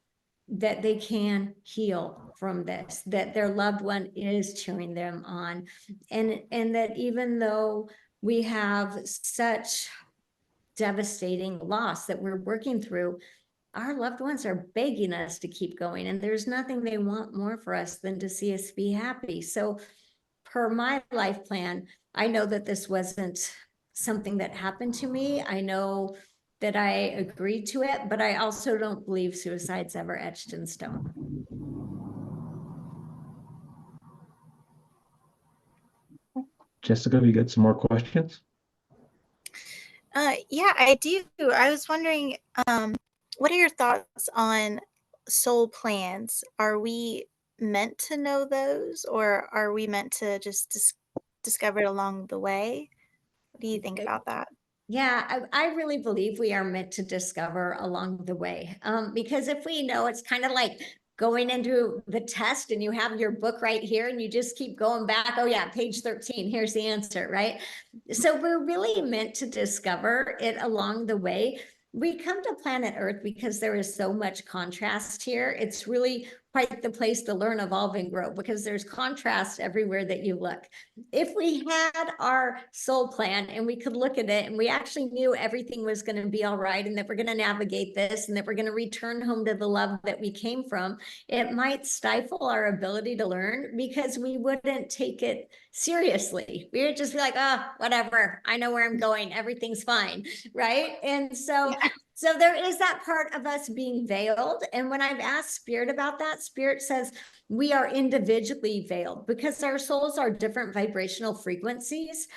S3: that they can heal from this, that their loved one is cheering them on. And that even though we have such devastating loss that we're working through, our loved ones are begging us to keep going. And there's nothing they want more for us than to see us be happy. So per my life plan, I know that this wasn't something that happened to me. I know that I agreed to it, but I also don't believe suicide's ever etched in stone.
S1: Jessica, have you got some more questions?
S2: Yeah, I do. I was wondering, what are your thoughts on soul plans? Are we meant to know those, or are we meant to just discover it along the way? What do you think about that?
S3: Yeah, I really believe we are meant to discover along the way. Because if we know, it's kind of like going into the test and you have your book right here and you just keep going back. Oh, yeah, page 13, here's the answer, right? So we're really meant to discover it along the way. We come to planet Earth because there is so much contrast here. It's really quite the place to learn, evolve, and grow because there's contrast everywhere that you look. If we had our soul plan and we could look at it and we actually knew everything was going to be all right and that we're going to navigate this and that we're going to return home to the love that we came from, it might stifle our ability to learn because we wouldn't take it seriously. We would just be like, oh, whatever, I know where I'm going, everything's fine, right? And so there is that part of us being veiled. And when I've asked Spirit about that, Spirit says we are individually veiled because our souls are different vibrational frequencies.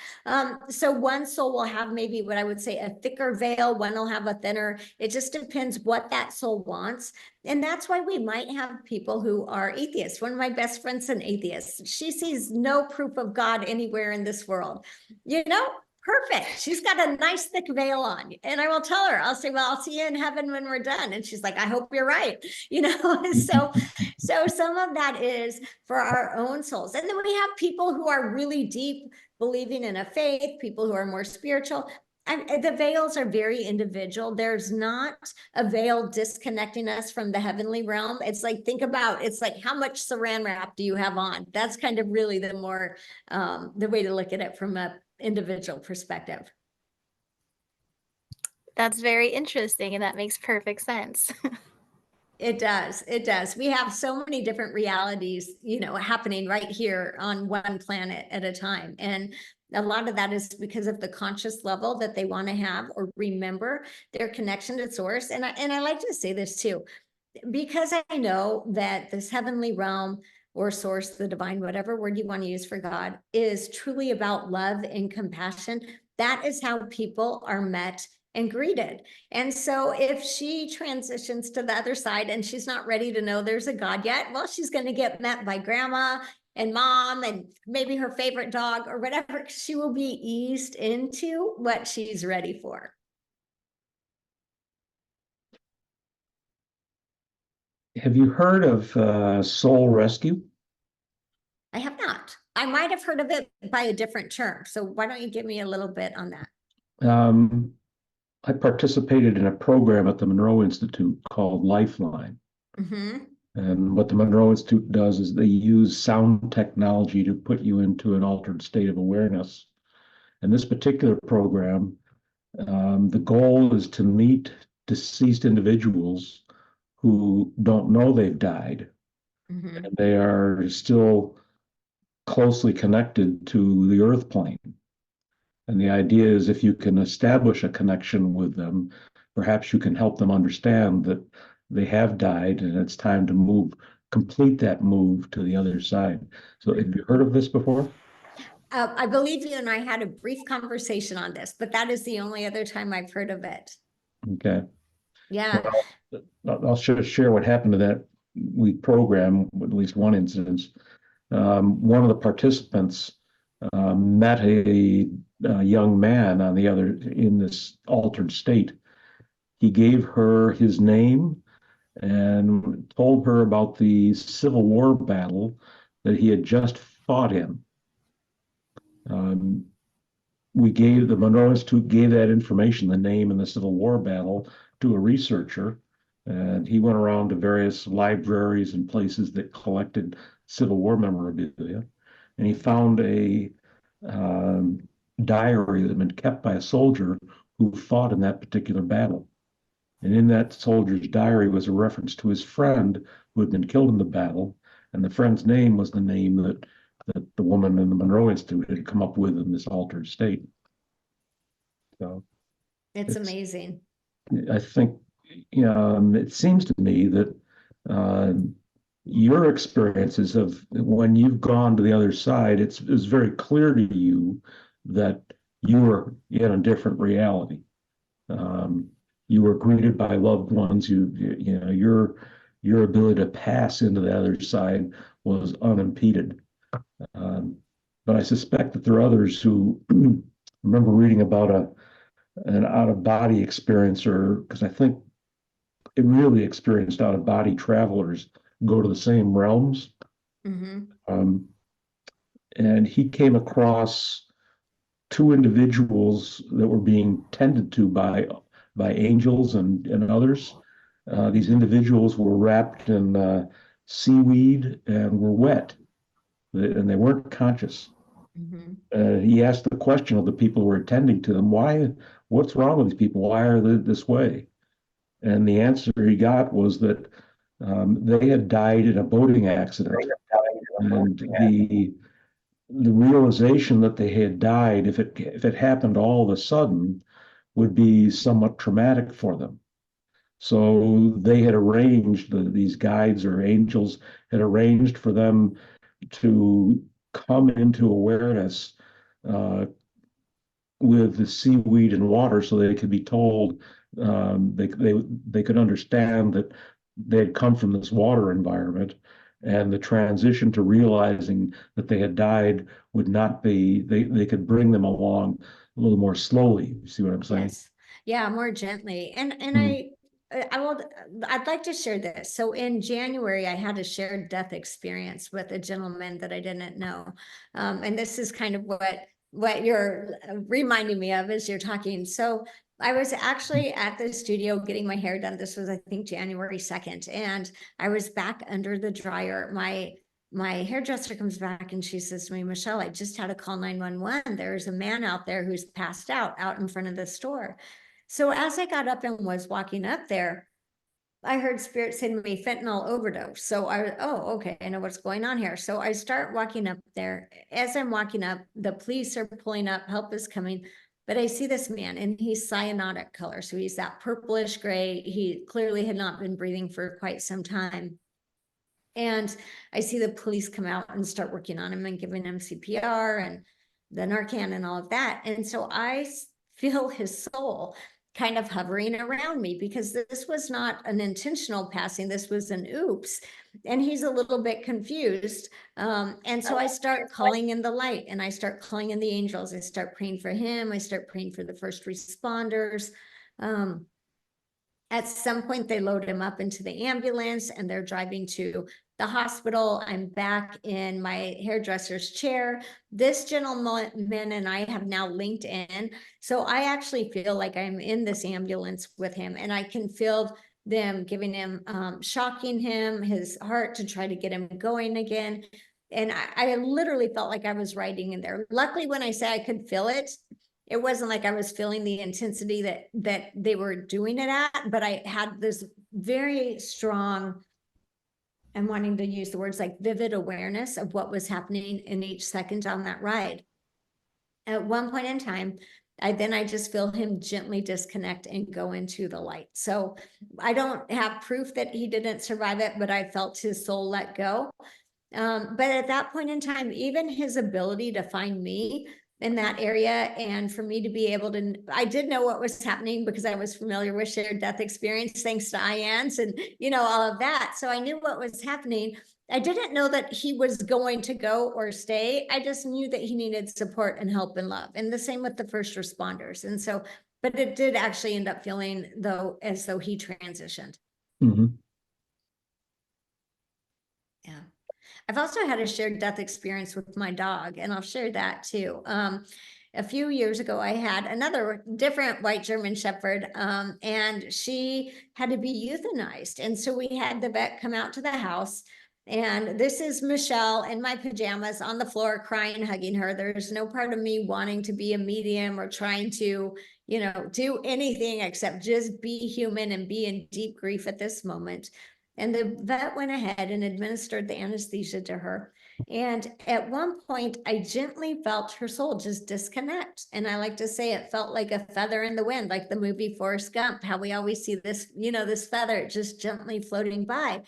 S3: So one soul will have maybe what I would say a thicker veil, one will have a thinner. It just depends what that soul wants. And that's why we might have people who are atheists. One of my best friends is an atheist. She sees no proof of God anywhere in this world. You know, perfect. She's got a nice thick veil on. And I will tell her, I'll say, well, I'll see you in heaven when we're done. And she's like, I hope you're right. You know, so some of that is for our own souls. And then we have people who are really deep believing in a faith, people who are more spiritual. And the veils are very individual. There's not a veil disconnecting us from the heavenly realm. It's like, think about, it's like, how much saran wrap do you have on? That's kind of really the more, the way to look at it from a individual perspective.
S2: That's very interesting, and that makes perfect sense.
S3: It does. It does. We have so many different realities, you know, happening right here on one planet at a time. And a lot of that is because of the conscious level that they want to have or remember their connection to source. And I like to say this too, because I know that this heavenly realm or source, the divine, whatever word you want to use for God, is truly about love and compassion. That is how people are met and greeted. And so if she transitions to the other side and she's not ready to know there's a God yet, well, she's going to get met by grandma and mom and maybe her favorite dog or whatever. She will be eased into what she's ready for.
S1: Have you heard of soul rescue?
S3: I have not. I might have heard of it by a different term. So why don't you give me a little bit on that?
S1: I participated in a program at the Monroe Institute called Lifeline.
S3: Mm-hmm.
S1: And what the Monroe Institute does is they use sound technology to put you into an altered state of awareness. And this particular program, the goal is to meet deceased individuals who don't know they've died.
S3: Mm-hmm.
S1: And they are still closely connected to the earth plane. And the idea is if you can establish a connection with them, perhaps you can help them understand that they have died and it's time to complete that move to the other side. So have you heard of this before?
S3: I believe you and I had a brief conversation on this, but that is the only other time I've heard of it.
S1: Okay.
S3: Yeah.
S1: Well, I'll share what happened to that week program, at least one instance. One of the participants met a young man on the other in this altered state. He gave her his name and told her about the Civil War battle that he had just fought in. Um, the Monroe Institute gave that information, the name and the Civil War battle, to a researcher, and he went around to various libraries and places that collected Civil War memorabilia, and he found a um, diary that had been kept by a soldier who fought in that particular battle. And in that soldier's diary was a reference to his friend who had been killed in the battle, and the friend's name was the name that the woman in the Monroe Institute had come up with in this altered state. So
S3: It's
S1: it's,
S3: amazing.
S1: I think, it seems to me that uh, your experiences of when you've gone to the other side, it's very clear to you that you were in a different reality. Um, you were greeted by loved ones. Your ability to pass into the other side was unimpeded. Um, but I suspect that there are others who remember reading about an out of body experiencer, because I think it really experienced out of body travelers go to the same realms.
S3: Mm-hmm.
S1: Um, and he came across two individuals that were being tended to by angels and others. These individuals were wrapped in seaweed and were wet, and they weren't conscious.
S3: Mm-hmm.
S1: He asked the question of the people who were attending to them, "Why? What's wrong with these people? Why are they this way?" And the answer he got was that they had died in a boating accident, and the realization that they had died, if it happened all of a sudden, would be somewhat traumatic for them. So they had arranged, these guides or angels had arranged for them to come into awareness uh, with the seaweed and water, so they could be told, they could understand that they had come from this water environment, and the transition to realizing that they had died would not be, they could bring them along a little more slowly. You see what I'm saying?
S3: Yes. Yeah, more gently. And
S1: Mm.
S3: I will, I'd like to share this. So in January, I had a shared death experience with a gentleman that I didn't know. And this is kind of what you're reminding me of as you're talking. So I was actually at the studio getting my hair done. This was, I think, January 2nd. And I was back under the dryer. My hairdresser comes back and she says to me, "Michelle, I just had to call 911. There's a man out there who's passed out in front of the store." So as I got up and was walking up there, I heard Spirit say to me, "Fentanyl overdose." So oh, okay, I know what's going on here. So I start walking up there. As I'm walking up, the police are pulling up, help is coming. But I see this man and he's cyanotic color. So he's that purplish gray. He clearly had not been breathing for quite some time. And I see the police come out and start working on him and giving him CPR and the Narcan and all of that. And so I feel his soul kind of hovering around me, because this was not an intentional passing. This was an oops. And he's a little bit confused. And so I start calling in the light, and I start calling in the angels. I start praying for him. I start praying for the first responders. At some point, they load him up into the ambulance and they're driving to the hospital. I'm back in my hairdresser's chair. This gentleman and I have now linked in. So I actually feel like I'm in this ambulance with him, and I can feel them giving him, shocking him, his heart, to try to get him going again. And I literally felt like I was riding in there. Luckily, when I say I could feel it, it wasn't like I was feeling the intensity that they were doing it at, but I had this very strong, I'm wanting to use the words like vivid awareness of what was happening in each second on that ride. At one point in time, I just feel him gently disconnect and go into the light. So I don't have proof that he didn't survive it, but I felt his soul let go. But at that point in time, even his ability to find me in that area, and for me to be able to, I did know what was happening because I was familiar with shared death experience, thanks to IANS and, all of that. So I knew what was happening. I didn't know that he was going to go or stay. I just knew that he needed support and help and love. And the same with the first responders. And so, but it did actually end up feeling as though he transitioned.
S1: Mm-hmm.
S3: Yeah. I've also had a shared death experience with my dog, and I'll share that too. A few years ago, I had another different white German Shepherd, and she had to be euthanized. And so we had the vet come out to the house, and this is Michelle in my pajamas on the floor, crying, hugging her. There's no part of me wanting to be a medium or trying to, do anything except just be human and be in deep grief at this moment. And the vet went ahead and administered the anesthesia to her. And at one point, I gently felt her soul just disconnect. And I like to say it felt like a feather in the wind, like the movie Forrest Gump, how we always see this, this feather just gently floating by.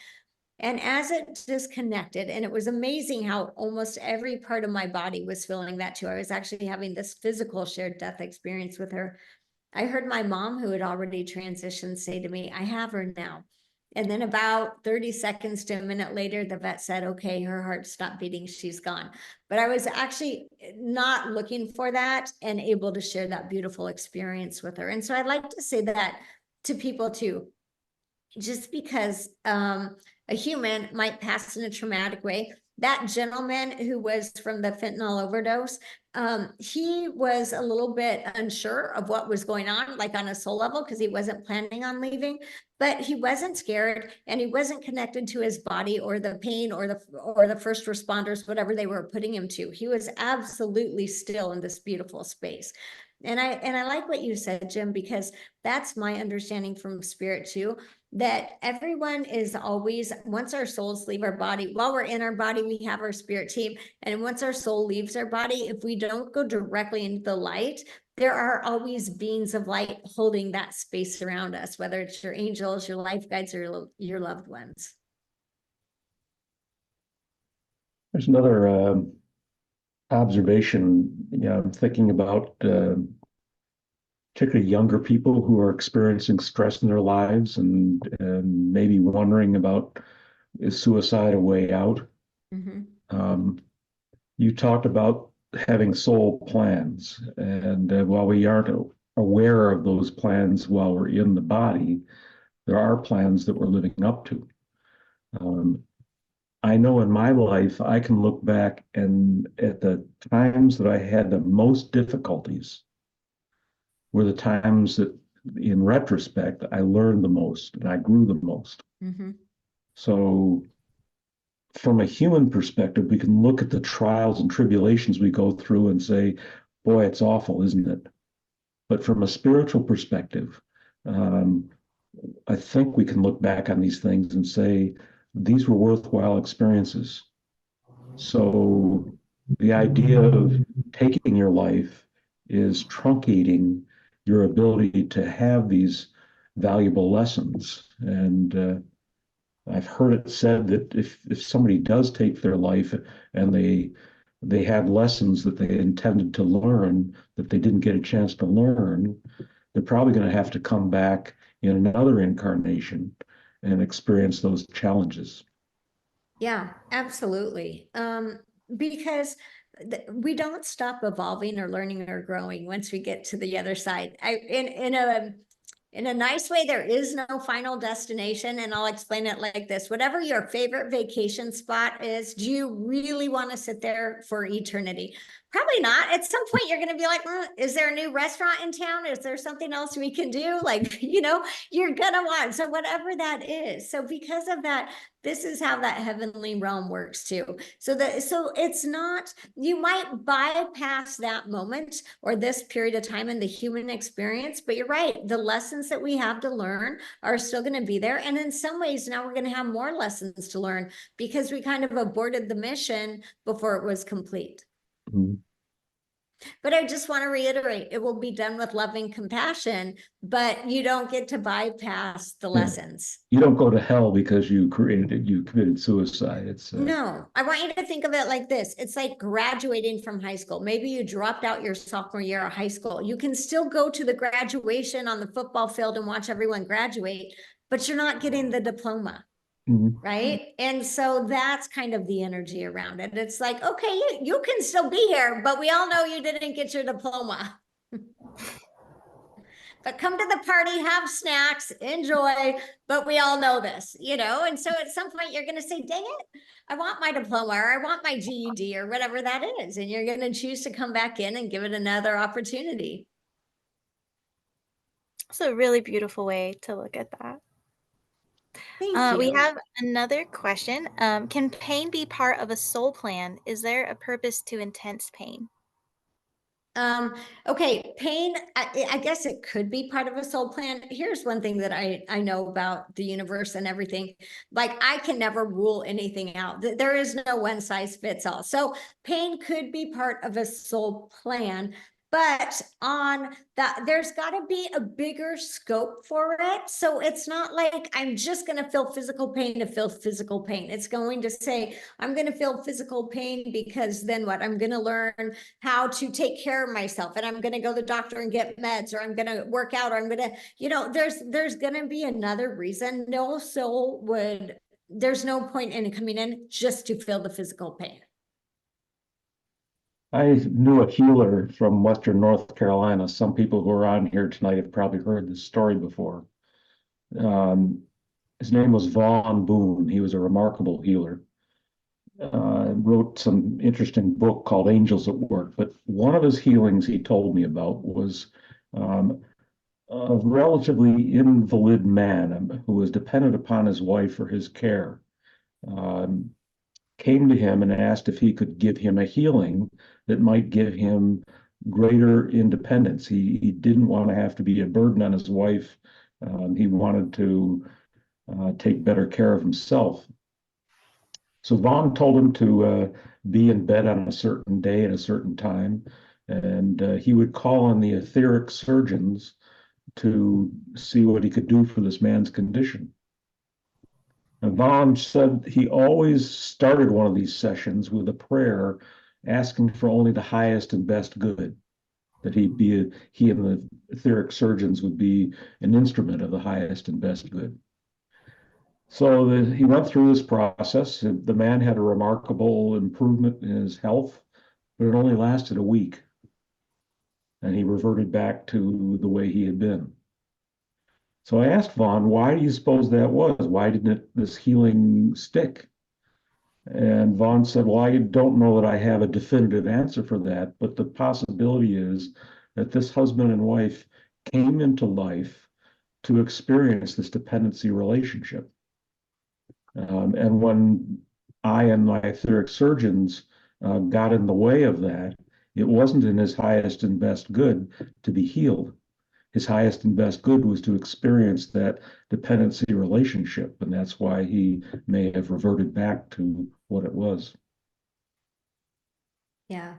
S3: And as it disconnected, and it was amazing how almost every part of my body was feeling that too. I was actually having this physical shared death experience with her. I heard my mom, who had already transitioned, say to me, I have her now. And then about 30 seconds to a minute later, the vet said, okay, her heart stopped beating, she's gone. But I was actually not looking for that and able to share that beautiful experience with her. And so I'd like to say that to people too. Just because a human might pass in a traumatic way, that gentleman who was from the fentanyl overdose, he was a little bit unsure of what was going on, like on a soul level, because he wasn't planning on leaving, but he wasn't scared and he wasn't connected to his body or the pain or the first responders, whatever they were putting him to. He was absolutely still in this beautiful space. And I like what you said, Jim, because that's my understanding from spirit too, that everyone is always, once our souls leave our body, while we're in our body, we have our spirit team. And once our soul leaves our body, if we don't go directly into the light, there are always beings of light holding that space around us, whether it's your angels, your life guides, or your loved ones.
S1: There's another observation. I'm thinking about particularly younger people who are experiencing stress in their lives and maybe wondering about, is suicide a way out?
S3: Mm-hmm.
S1: You talked about having soul plans, and while we aren't aware of those plans while we're in the body, there are plans that we're living up to. I know in my life, I can look back and at the times that I had the most difficulties were the times that, in retrospect, I learned the most and I grew the most.
S3: Mm-hmm.
S1: So, from a human perspective, we can look at the trials and tribulations we go through and say, boy, it's awful, isn't it? But from a spiritual perspective, um, I think we can look back on these things and say, these were worthwhile experiences. So, the idea of taking your life is truncating your ability to have these valuable lessons. And I've heard it said that if somebody does take their life and they have lessons that they intended to learn that they didn't get a chance to learn, they're probably going to have to come back in another incarnation and experience those challenges.
S3: Yeah, absolutely. Because we don't stop evolving or learning or growing once we get to the other side. In a nice way, there is no final destination, and I'll explain it like this. Whatever your favorite vacation spot is, do you really want to sit there for eternity? Probably not. At some point, you're going to be like, is there a new restaurant in town? Is there something else we can do? Like, you're going to want. So whatever that is. So because of that, this is how that heavenly realm works too. So it's not, you might bypass that moment or this period of time in the human experience, but you're right. The lessons that we have to learn are still going to be there. And in some ways, now we're going to have more lessons to learn because we kind of aborted the mission before it was complete.
S1: Mm-hmm.
S3: But I just want to reiterate, it will be done with loving compassion, but you don't get to bypass the lessons.
S1: You don't go to hell because you committed suicide.
S3: No, I want you to think of it like this. It's like graduating from high school. Maybe you dropped out your sophomore year of high school. You can still go to the graduation on the football field and watch everyone graduate, but you're not getting the diploma.
S1: Mm-hmm.
S3: Right. And so that's kind of the energy around it. It's like, okay, you can still be here, but we all know you didn't get your diploma. But come to the party, have snacks, enjoy, but we all know this, and so at some point you're going to say, dang it, I want my diploma or I want my GED or whatever that is. And you're going to choose to come back in and give it another opportunity.
S2: It's a really beautiful way to look at that.
S3: Thank you.
S2: We have another question. Can pain be part of a soul plan? Is there a purpose to intense pain?
S3: Okay, pain, I guess it could be part of a soul plan. Here's one thing that I know about the universe and everything. Like, I can never rule anything out. There is no one size fits all. So pain could be part of a soul plan, but on that, there's got to be a bigger scope for it. So it's not like I'm just going to feel physical pain to feel physical pain. It's going to say, I'm going to feel physical pain because then what? I'm going to learn how to take care of myself, and I'm going to go to the doctor and get meds, or I'm going to work out, or I'm going to, there's going to be another reason. No soul would, there's no point in coming in just to feel the physical pain.
S1: I knew a healer from Western North Carolina. Some people who are on here tonight have probably heard this story before. His name was Vaughn Boone. He was a remarkable healer. Wrote some interesting book called Angels at Work. But one of his healings he told me about was a relatively invalid man who was dependent upon his wife for his care. Um, Came to him and asked if he could give him a healing that might give him greater independence. He didn't want to have to be a burden on his wife. He wanted to take better care of himself. So Vaughn told him to be in bed on a certain day at a certain time, and he would call on the etheric surgeons to see what he could do for this man's condition. And Vaughn said he always started one of these sessions with a prayer asking for only the highest and best good, that he and the etheric surgeons would be an instrument of the highest and best good. So he went through this process. The man had a remarkable improvement in his health, but it only lasted a week. And he reverted back to the way he had been. So I asked Vaughn, why do you suppose that was? Why didn't this healing stick? And Vaughn said, well, I don't know that I have a definitive answer for that, but the possibility is that this husband and wife came into life to experience this dependency relationship. And when I and my etheric surgeons got in the way of that, it wasn't in his highest and best good to be healed. His highest and best good was to experience that dependency relationship. And that's why he may have reverted back to what it was.
S3: Yeah,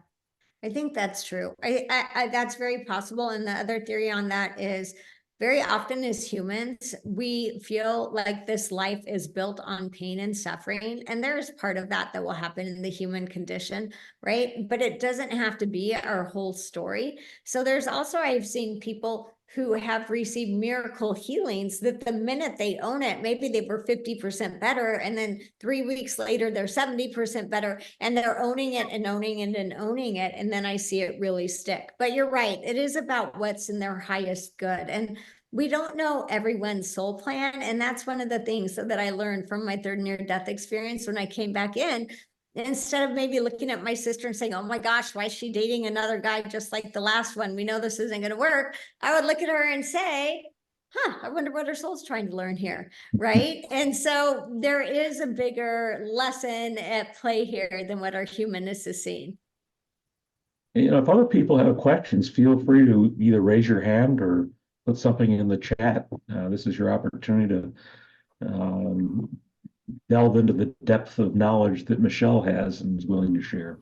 S3: I think that's true. That's very possible. And the other theory on that is, very often as humans, we feel like this life is built on pain and suffering. And there's part of that that will happen in the human condition, right? But it doesn't have to be our whole story. So there's also, I've seen people who have received miracle healings that the minute they own it, maybe they were 50% better. And then 3 weeks later, they're 70% better, and they're owning it and owning it and owning it. And then I see it really stick. But you're right. It is about what's in their highest good. And we don't know everyone's soul plan. And that's one of the things that I learned from my third near-death experience when I came back in. Instead of maybe looking at my sister and saying, oh my gosh, why is she dating another guy just like the last one? We know this isn't going to work. I would look at her and say, I wonder what her soul's trying to learn here, right? And so there is a bigger lesson at play here than what our humanness is seeing.
S1: If other people have questions, feel free to either raise your hand or put something in the chat. This is your opportunity to delve into the depth of knowledge that Michelle has and is willing to share.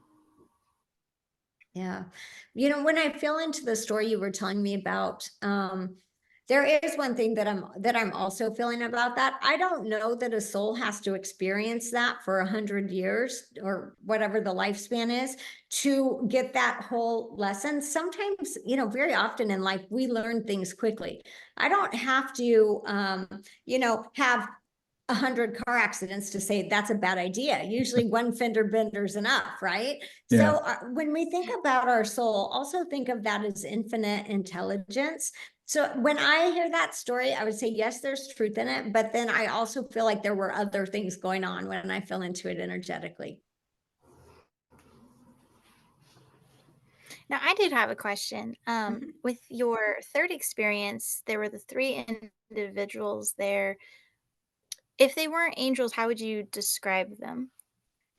S3: Yeah. When I fell into the story you were telling me about, there is one thing that I'm also feeling about that. I don't know that a soul has to experience that for 100 years or whatever the lifespan is to get that whole lesson. Sometimes, very often in life, we learn things quickly. I don't have to, have 100 car accidents to say that's a bad idea. Usually one fender bender's enough, right?
S1: Yeah.
S3: So when we think about our soul, also think of that as infinite intelligence. So when I hear that story, I would say, yes, there's truth in it, but then I also feel like there were other things going on when I fell into it energetically.
S2: Now, I did have a question. With your third experience, there were the three individuals there. If they weren't angels, how would you describe them?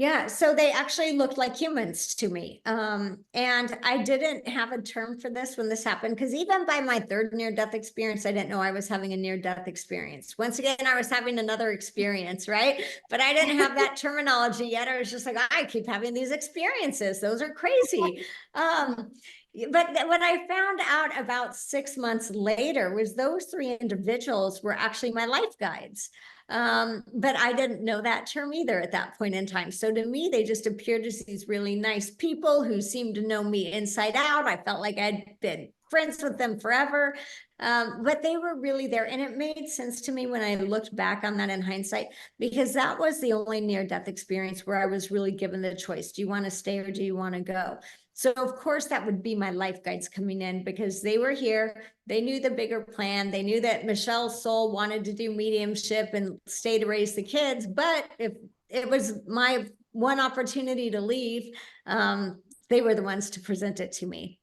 S3: Yeah, so they actually looked like humans to me. And I didn't have a term for this when this happened, because even by my third near-death experience, I didn't know I was having a near-death experience. Once again, I was having another experience, right? But I didn't have that terminology yet. I was just like, I keep having these experiences. Those are crazy. But what I found out about 6 months later was those 3 individuals were actually my life guides. But I didn't know that term either at that point in time. So to me, they just appeared as these really nice people who seemed to know me inside out. I felt like I'd been friends with them forever. But they were really there. And it made sense to me when I looked back on that in hindsight, because that was the only near-death experience where I was really given the choice. Do you want to stay or do you want to go? So of course that would be my life guides coming in, because they were here. They knew the bigger plan. They knew that Michelle's soul wanted to do mediumship and stay to raise the kids. But if it was my one opportunity to leave, they were the ones to present it to me.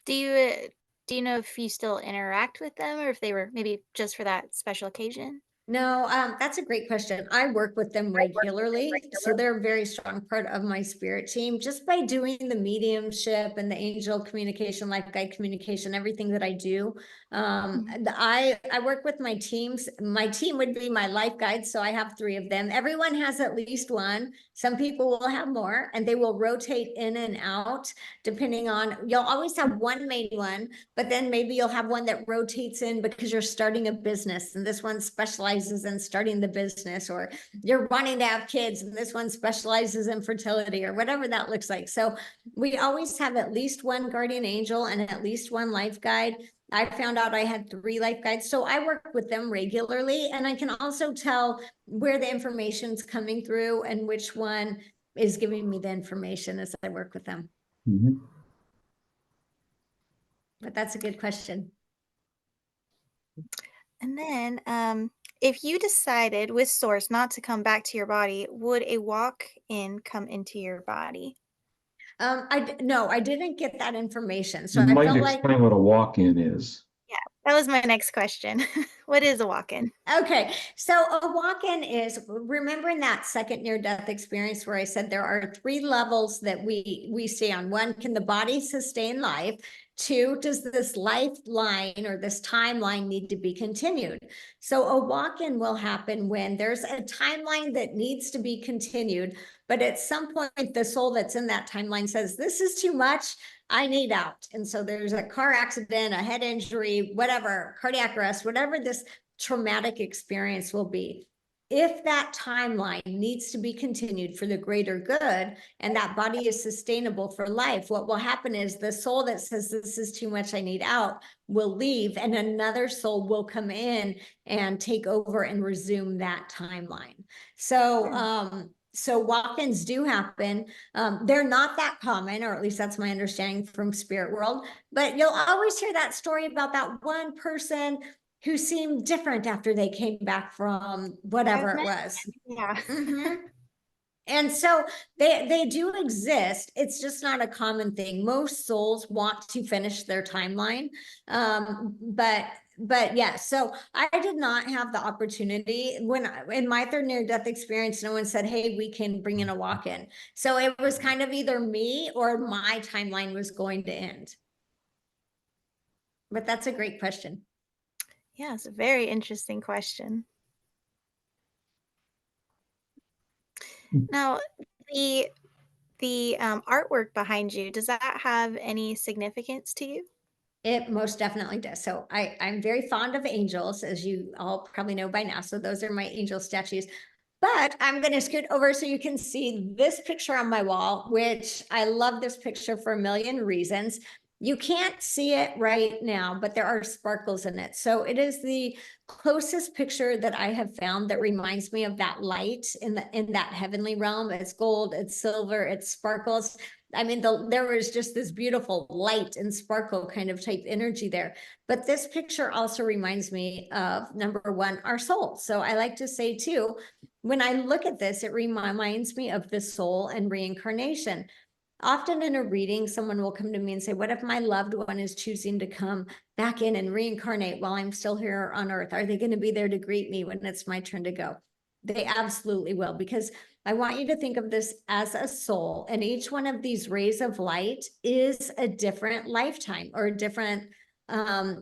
S2: Do you know if you still interact with them, or if they were maybe just for that special occasion?
S3: No, that's a great question. I work with them regularly, so they're a very strong part of my spirit team. Just by doing the mediumship and the angel communication, life guide communication, everything that I do, I work with my teams. My team would be my life guides, so I have 3 of them. Everyone has at least one. Some people will have more, and they will rotate in and out depending on. You'll always have one main one, but then maybe you'll have one that rotates in because you're starting a business, and this one specializes in starting the business, or you're wanting to have kids and this one specializes in fertility, or whatever that looks like. So we always have at least one guardian angel and at least one life guide. I found out I had 3 life guides, so I work with them regularly, and I can also tell where the information's coming through and which one is giving me the information as I work with them.
S1: Mm-hmm.
S3: But that's a good question.
S2: And then, if you decided with Source not to come back to your body, would a walk-in come into your body?
S3: No, I didn't get that information. So
S1: You
S3: I
S1: might
S3: felt like,
S1: explain what a walk-in is.
S2: Yeah, that was my next question. What is a walk-in?
S3: okay, so a walk-in is remembering that second near-death experience where I said there are 3 levels that we stay on. 1, can the body sustain life? 2, does this lifeline or this timeline need to be continued? So a walk-in will happen when there's a timeline that needs to be continued, but at some point the soul that's in that timeline says, this is too much, I need out. And so there's a car accident, a head injury, whatever, cardiac arrest, whatever this traumatic experience will be. If that timeline needs to be continued for the greater good, and that body is sustainable for life, what will happen is the soul that says this is too much, I need out, will leave, and another soul will come in and take over and resume that timeline. So walk-ins do happen. They're not that common, or at least that's my understanding from spirit world, but you'll always hear that story about that one person who seemed different after they came back from whatever it was.
S2: Yeah.
S3: Mm-hmm. And so they do exist. It's just not a common thing. Most souls want to finish their timeline. But yeah, so I did not have the opportunity when in my third near-death experience, no one said, hey, we can bring in a walk-in. So it was kind of either me or my timeline was going to end. But that's a great question.
S2: Yeah, it's a very interesting question. Now, the artwork behind you, does that have any significance to you?
S3: It most definitely does. So I'm very fond of angels, as you all probably know by now. So those are my angel statues. But I'm going to scoot over so you can see this picture on my wall, which I love this picture for a million reasons. You can't see it right now, but there are sparkles in it. So it is the closest picture that I have found that reminds me of that light in that heavenly realm. It's gold, it's silver, it's sparkles. I mean, there was just this beautiful light and sparkle kind of type energy there. But this picture also reminds me of, number 1, our soul. So I like to say too, when I look at this, it reminds me of the soul and reincarnation. Often in a reading, someone will come to me and say, what if my loved one is choosing to come back in and reincarnate while I'm still here on earth? Are they going to be there to greet me when it's my turn to go? They absolutely will, because I want you to think of this as a soul, and each one of these rays of light is a different lifetime or a different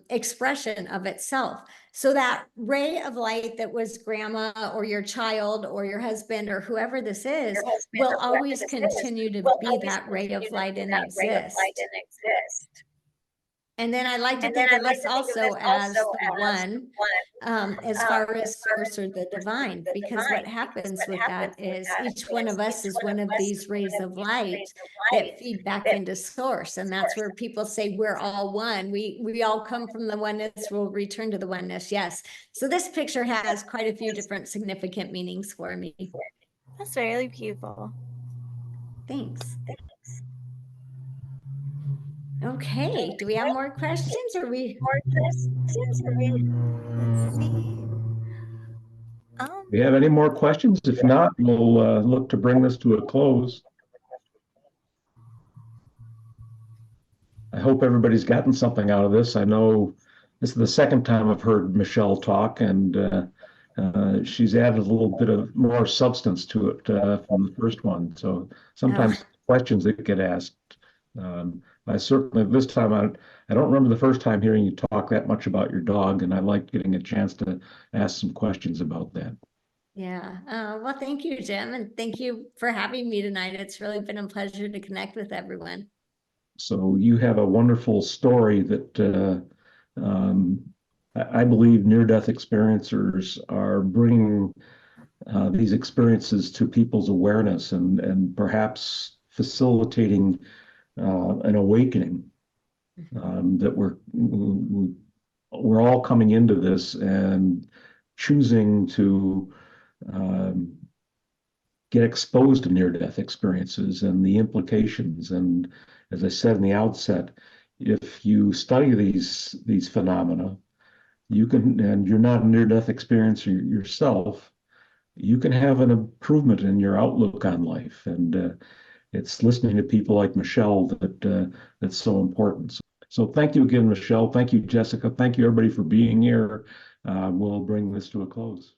S3: expression of itself. So that ray of light that was grandma or your child or your husband or whoever this is will always continue to be that ray of light and exist. And then I like to think of this also as the one, as far as source or the divine, because what happens with that is each one of us is one of these rays of light that feed back into source. And that's where people say we're all one. We all come from the oneness, we'll return to the oneness. Yes. So this picture has quite a few different significant meanings for me.
S2: That's really beautiful.
S3: Thanks. Okay, do we have more questions? Or we?
S2: Let's see.
S1: Do you have any more questions? If not, we'll look to bring this to a close. I hope everybody's gotten something out of this. I know this is the second time I've heard Michelle talk, and she's added a little bit of more substance to it from the first one. So sometimes questions that get asked. I certainly, this time, I don't remember the first time hearing you talk that much about your dog, and I like getting a chance to ask some questions about that.
S3: Yeah. Well, thank you, Jim. And thank you for having me tonight. It's really been a pleasure to connect with everyone.
S1: So you have a wonderful story that I believe near-death experiencers are bringing these experiences to people's awareness and perhaps facilitating an awakening that we're all coming into this and choosing to get exposed to near-death experiences and the implications. And as I said in the outset, if you study these phenomena, you can, and you're not a near-death experiencer yourself, you can have an improvement in your outlook on life. And it's listening to people like Michelle that's so important. So thank you again, Michelle. Thank you, Jessica. Thank you, everybody, for being here. We'll bring this to a close.